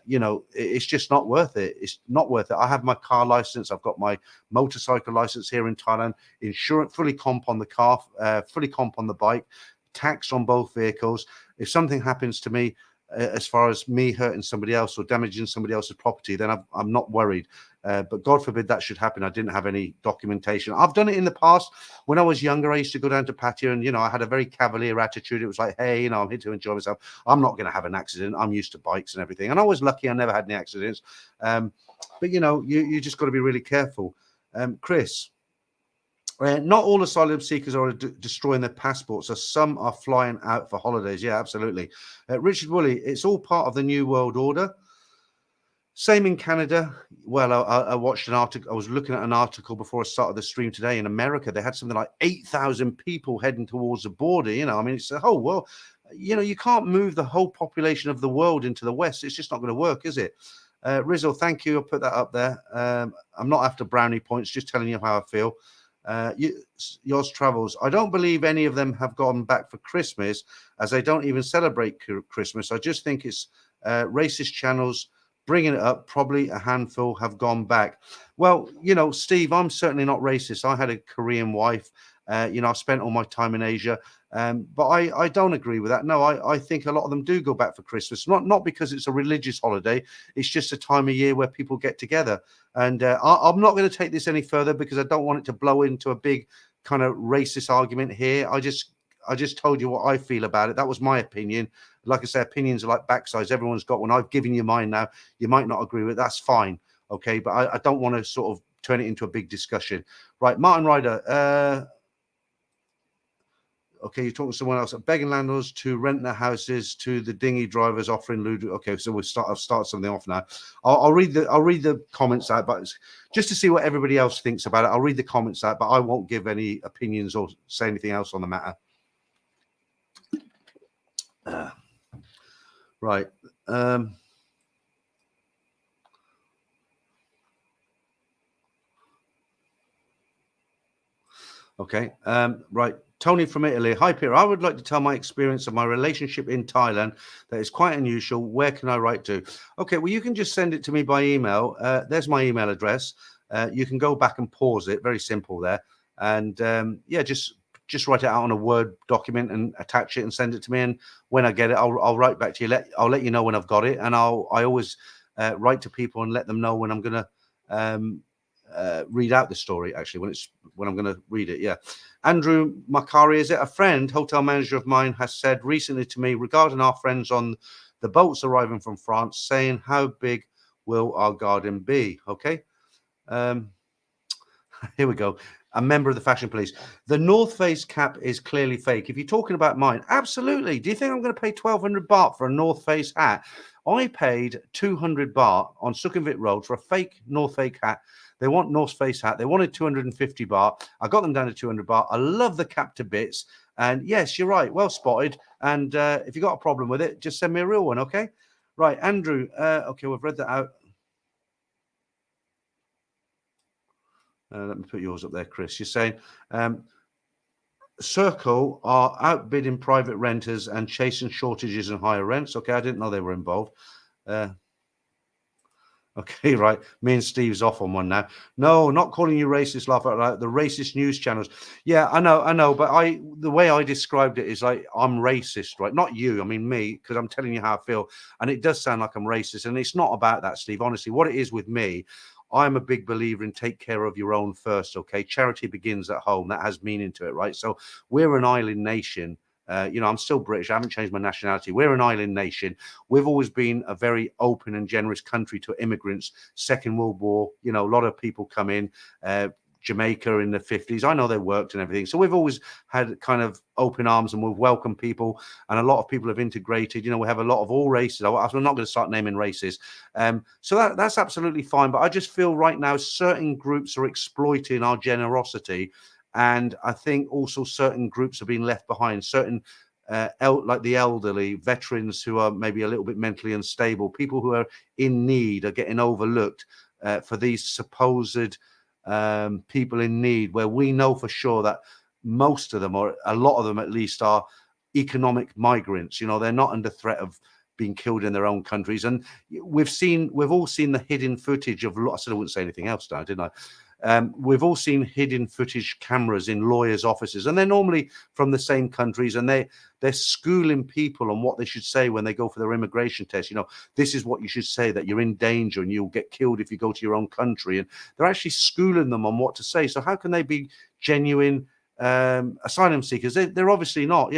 You know, it's just not worth it. It's not worth it. I have my car license. I've got my motorcycle license here in Thailand. Insurance, fully comp on the car, fully comp on the bike, tax on both vehicles. If something happens to me, as far as me hurting somebody else or damaging somebody else's property, then I'm not worried. But God forbid that should happen. I didn't have any documentation. I've done it in the past. When I was younger, I used to go down to patio and, you know, I had a very cavalier attitude. It was like, hey, you know, I'm here to enjoy myself. I'm not going to have an accident. I'm used to bikes and everything. And I was lucky. I never had any accidents. But, you know, you just got to be really careful. Chris, not all asylum seekers are destroying their passports, as some are flying out for holidays. Yeah, absolutely. Richard Woolley, it's all part of the New World Order. Same in Canada. Well, I watched an article. I was looking at an article before I started the stream today. In America, they had something like 8,000 people heading towards the border. You know, I mean, it's a whole world. You know, you can't move the whole population of the world into the West. It's just not going to work, is it? Rizzo, thank you. I'll put that up there. I'm not after brownie points, just telling you how I feel. Yours travels. I don't believe any of them have gone back for Christmas, as they don't even celebrate Christmas. I just think it's racist channels bringing it up. Probably a handful have gone back. Well, you know, Steve, I'm certainly not racist. I had a Korean wife. You know, I spent all my time in Asia, but I don't agree with that. No, I think a lot of them do go back for Christmas, not because it's a religious holiday. It's just a time of year where people get together. And I'm not going to take this any further because I don't want it to blow into a big kind of racist argument here. I just told you what I feel about it. That was my opinion. Like I say, opinions are like backsides. Everyone's got one. I've given you mine now. You might not agree with it. That's fine. Okay. But I don't want to sort of turn it into a big discussion. Right. Martin Ryder. Okay, you're talking to someone else. Begging landlords to rent their houses to the dinghy drivers offering lewd. Okay, so I'll start something off now. I'll read the comments out, but just to see what everybody else thinks about it. I'll read the comments out, but I won't give any opinions or say anything else on the matter. Right. Okay. Right. Tony from Italy. Hi, Peter. I would like to tell my experience of my relationship in Thailand that is quite unusual. Where can I write to? Okay. Well, you can just send it to me by email. There's my email address. You can go back and pause it. Very simple there. And yeah, just write it out on a Word document and attach it and send it to me. And when I get it, I'll write back to you. I'll let you know when I've got it. And I always write to people and let them know when I'm going to read out the story, actually, when I'm going to read it. Yeah. Andrew Makari, is it a friend, hotel manager of mine, has said recently to me regarding our friends on the boats arriving from France, saying, how big will our garden be? Okay. Here we go. A member of the fashion police. The North Face cap is clearly fake. If you're talking about mine, absolutely. Do you think I'm going to pay 1,200 baht for a North Face hat? I paid 200 baht on Sukhumvit Road for a fake North Face hat. They want North Face hat. They wanted 250 baht. I got them down to 200 baht. I love the cap to bits. And yes, you're right. Well spotted. And if you got a problem with it, just send me a real one. Okay. Right. Andrew. Okay. We've read that out. Let me put yours up there, Chris. You're saying Circle are outbidding private renters and chasing shortages and higher rents. Okay, I didn't know they were involved. Okay, right. Me and Steve's off on one now. No, not calling you racist, laugh out loud. The racist news channels. Yeah, I know. But the way I described it is like I'm racist, right? Not you. I mean me, because I'm telling you how I feel. And it does sound like I'm racist. And it's not about that, Steve. Honestly, what it is with me, I'm a big believer in take care of your own first, okay? Charity begins at home. That has meaning to it, right? So we're an island nation. I'm still British. I haven't changed my nationality. We're an island nation. We've always been a very open and generous country to immigrants. Second World War, a lot of people come in. Jamaica in the 50s. I know they worked and everything. So we've always had kind of open arms and we've welcomed people. And a lot of people have integrated. We have a lot of all races. I'm not going to start naming races. So that's absolutely fine. But I just feel right now certain groups are exploiting our generosity. And I think also certain groups are being left behind. Certain like the elderly, veterans who are maybe a little bit mentally unstable, people who are in need are getting overlooked for these supposed people in need, where we know for sure that most of them, or a lot of them at least, are economic migrants. They're not under threat of being killed in their own countries. And we've all seen the hidden footage of, I said I wouldn't say anything else now, didn't I? We've all seen hidden footage cameras in lawyers' offices, and they're normally from the same countries, and they're schooling people on what they should say when they go for their immigration test. This is what you should say, that you're in danger and you'll get killed if you go to your own country. And they're actually schooling them on what to say. So how can they be genuine asylum seekers? They're obviously not.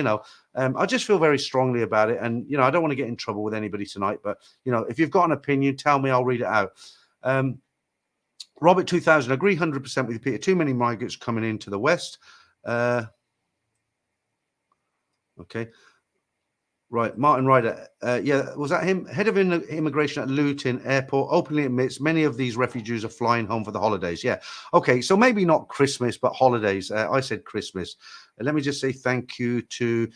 I just feel very strongly about it, and I don't want to get in trouble with anybody tonight. But if you've got an opinion, tell me. I'll read it out. Robert 2000, agree 100% with you, Peter. Too many migrants coming into the West. Okay. Right. Martin Ryder. Yeah, was that him? Head of immigration at Luton Airport openly admits many of these refugees are flying home for the holidays. Yeah. Okay. So maybe not Christmas, but holidays. I said Christmas. Let me just say thank you to,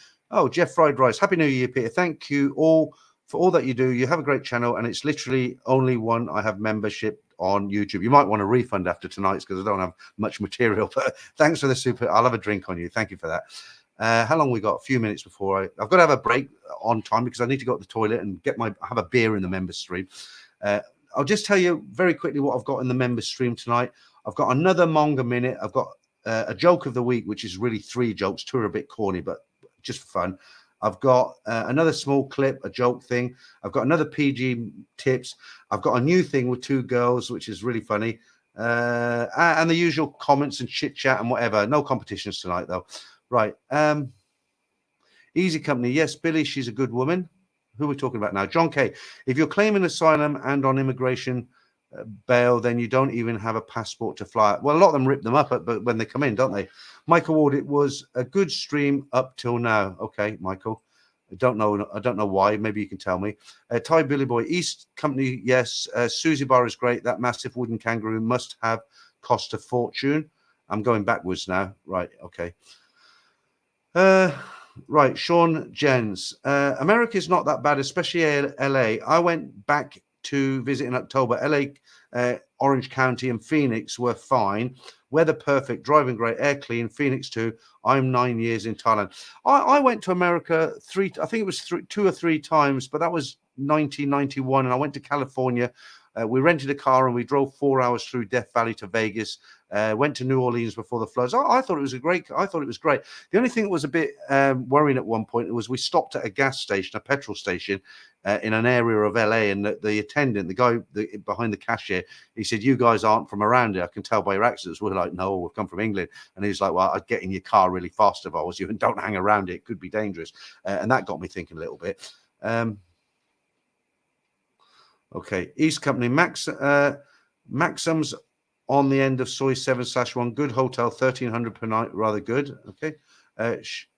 Jeff Fried Rice. Happy New Year, Peter. Thank you all for all that you do. You have a great channel, and it's literally only one I have membership on YouTube. You might want a refund after tonight's because I don't have much material, but thanks for the super. I'll have a drink on you. Thank you for that. How long we got? A few minutes before I've got to have a break on time because I need to go to the toilet and have a beer in the member stream. I'll just tell you very quickly what I've got in the member stream tonight. I've got another manga minute. I've got a joke of the week, which is really 3 jokes. 2 are a bit corny, but just for fun. I've got another small clip, a joke thing. I've got another PG tips. I've got a new thing with 2 girls, which is really funny. And the usual comments and chit chat and whatever. No competitions tonight, though. Right. Easy Company. Yes, Billy, she's a good woman. Who are we talking about now? John K. If you're claiming asylum and on immigration, bail, then you don't even have a passport to fly. Well, a lot of them rip them up but when they come in, don't they? Michael Ward, it was a good stream up till now. Okay, Michael. I don't know why. Maybe you can tell me. Thai Billy Boy, East Company, yes. Susie Bar is great. That massive wooden kangaroo must have cost a fortune. I'm going backwards now. Right, okay. Right, Sean Jens. America is not that bad, especially LA. I went back to visit in October. LA, Orange County and Phoenix were fine. Weather perfect, driving great, air clean. Phoenix too. I'm 9 years in Thailand. I went to America I think it was 2 or 3 times, but that was 1991. And I went to California. We rented a car and we drove 4 hours through Death Valley to Vegas. Went to New Orleans before the floods. I thought it was great. The only thing that was a bit worrying at one point was we stopped at a gas station, a petrol station, in an area of LA, and the attendant, the guy behind the cashier, he said, "You guys aren't from around here. I can tell by your accents." We're like, "No, we've come from England." And he's like, "Well, I'd get in your car really fast if I was you, and don't hang around it. It could be dangerous." And that got me thinking a little bit. Okay, East Company, Maxim's on the end of Soy 7/1. Good hotel, 1,300 per night. Rather good. Okay.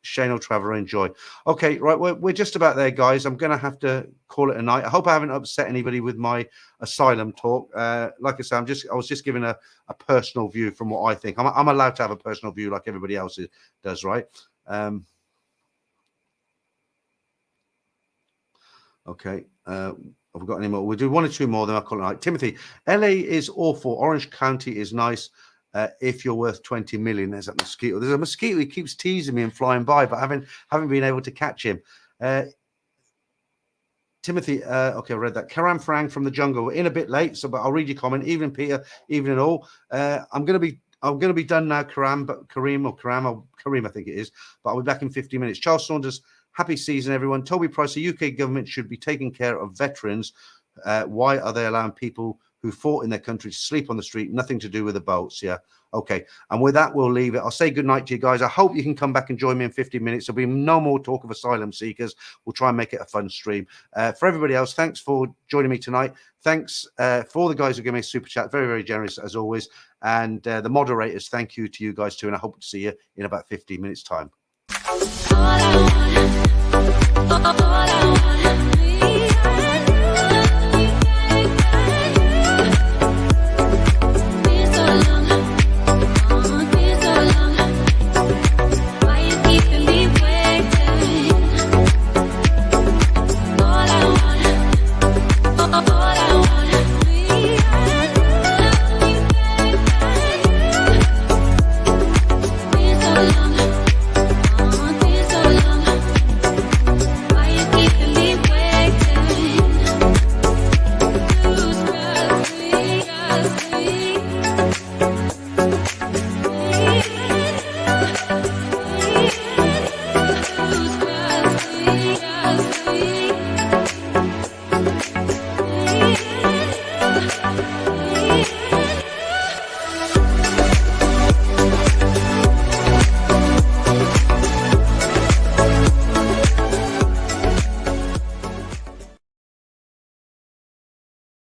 Shane will travel, enjoy. Okay, right. We're just about there, guys. I'm going to have to call it a night. I hope I haven't upset anybody with my asylum talk. Like I said, I was just giving a personal view from what I think. I'm allowed to have a personal view like everybody else does, right? Okay. Have we got any more? We'll do 1 or 2 more, then I'll call it a night. Timothy, LA is awful. Orange County is nice. If you're worth 20 million, there's a mosquito. There's a mosquito. He keeps teasing me and flying by, but I haven't been able to catch him. Timothy, okay, I read that. Karam Frang from the jungle. We're in a bit late, but I'll read your comment. Evening, Peter. Evening, all. I'm gonna be done now, Karim, I think it is. But I'll be back in 50 minutes. Charles Saunders, happy season, everyone. Toby Price, the UK government should be taking care of veterans. Why are they allowing people who fought in their country to sleep on the street? Nothing to do with the boats. Yeah. Okay. And with that, we'll leave it. I'll say good night to you guys. I hope you can come back and join me in 50 minutes. There'll be no more talk of asylum seekers. We'll try and make it a fun stream. For everybody else, thanks for joining me tonight. Thanks for all the guys who give me a super chat. Very, very generous as always. And the moderators, thank you to you guys too. And I hope to see you in about 15 minutes time.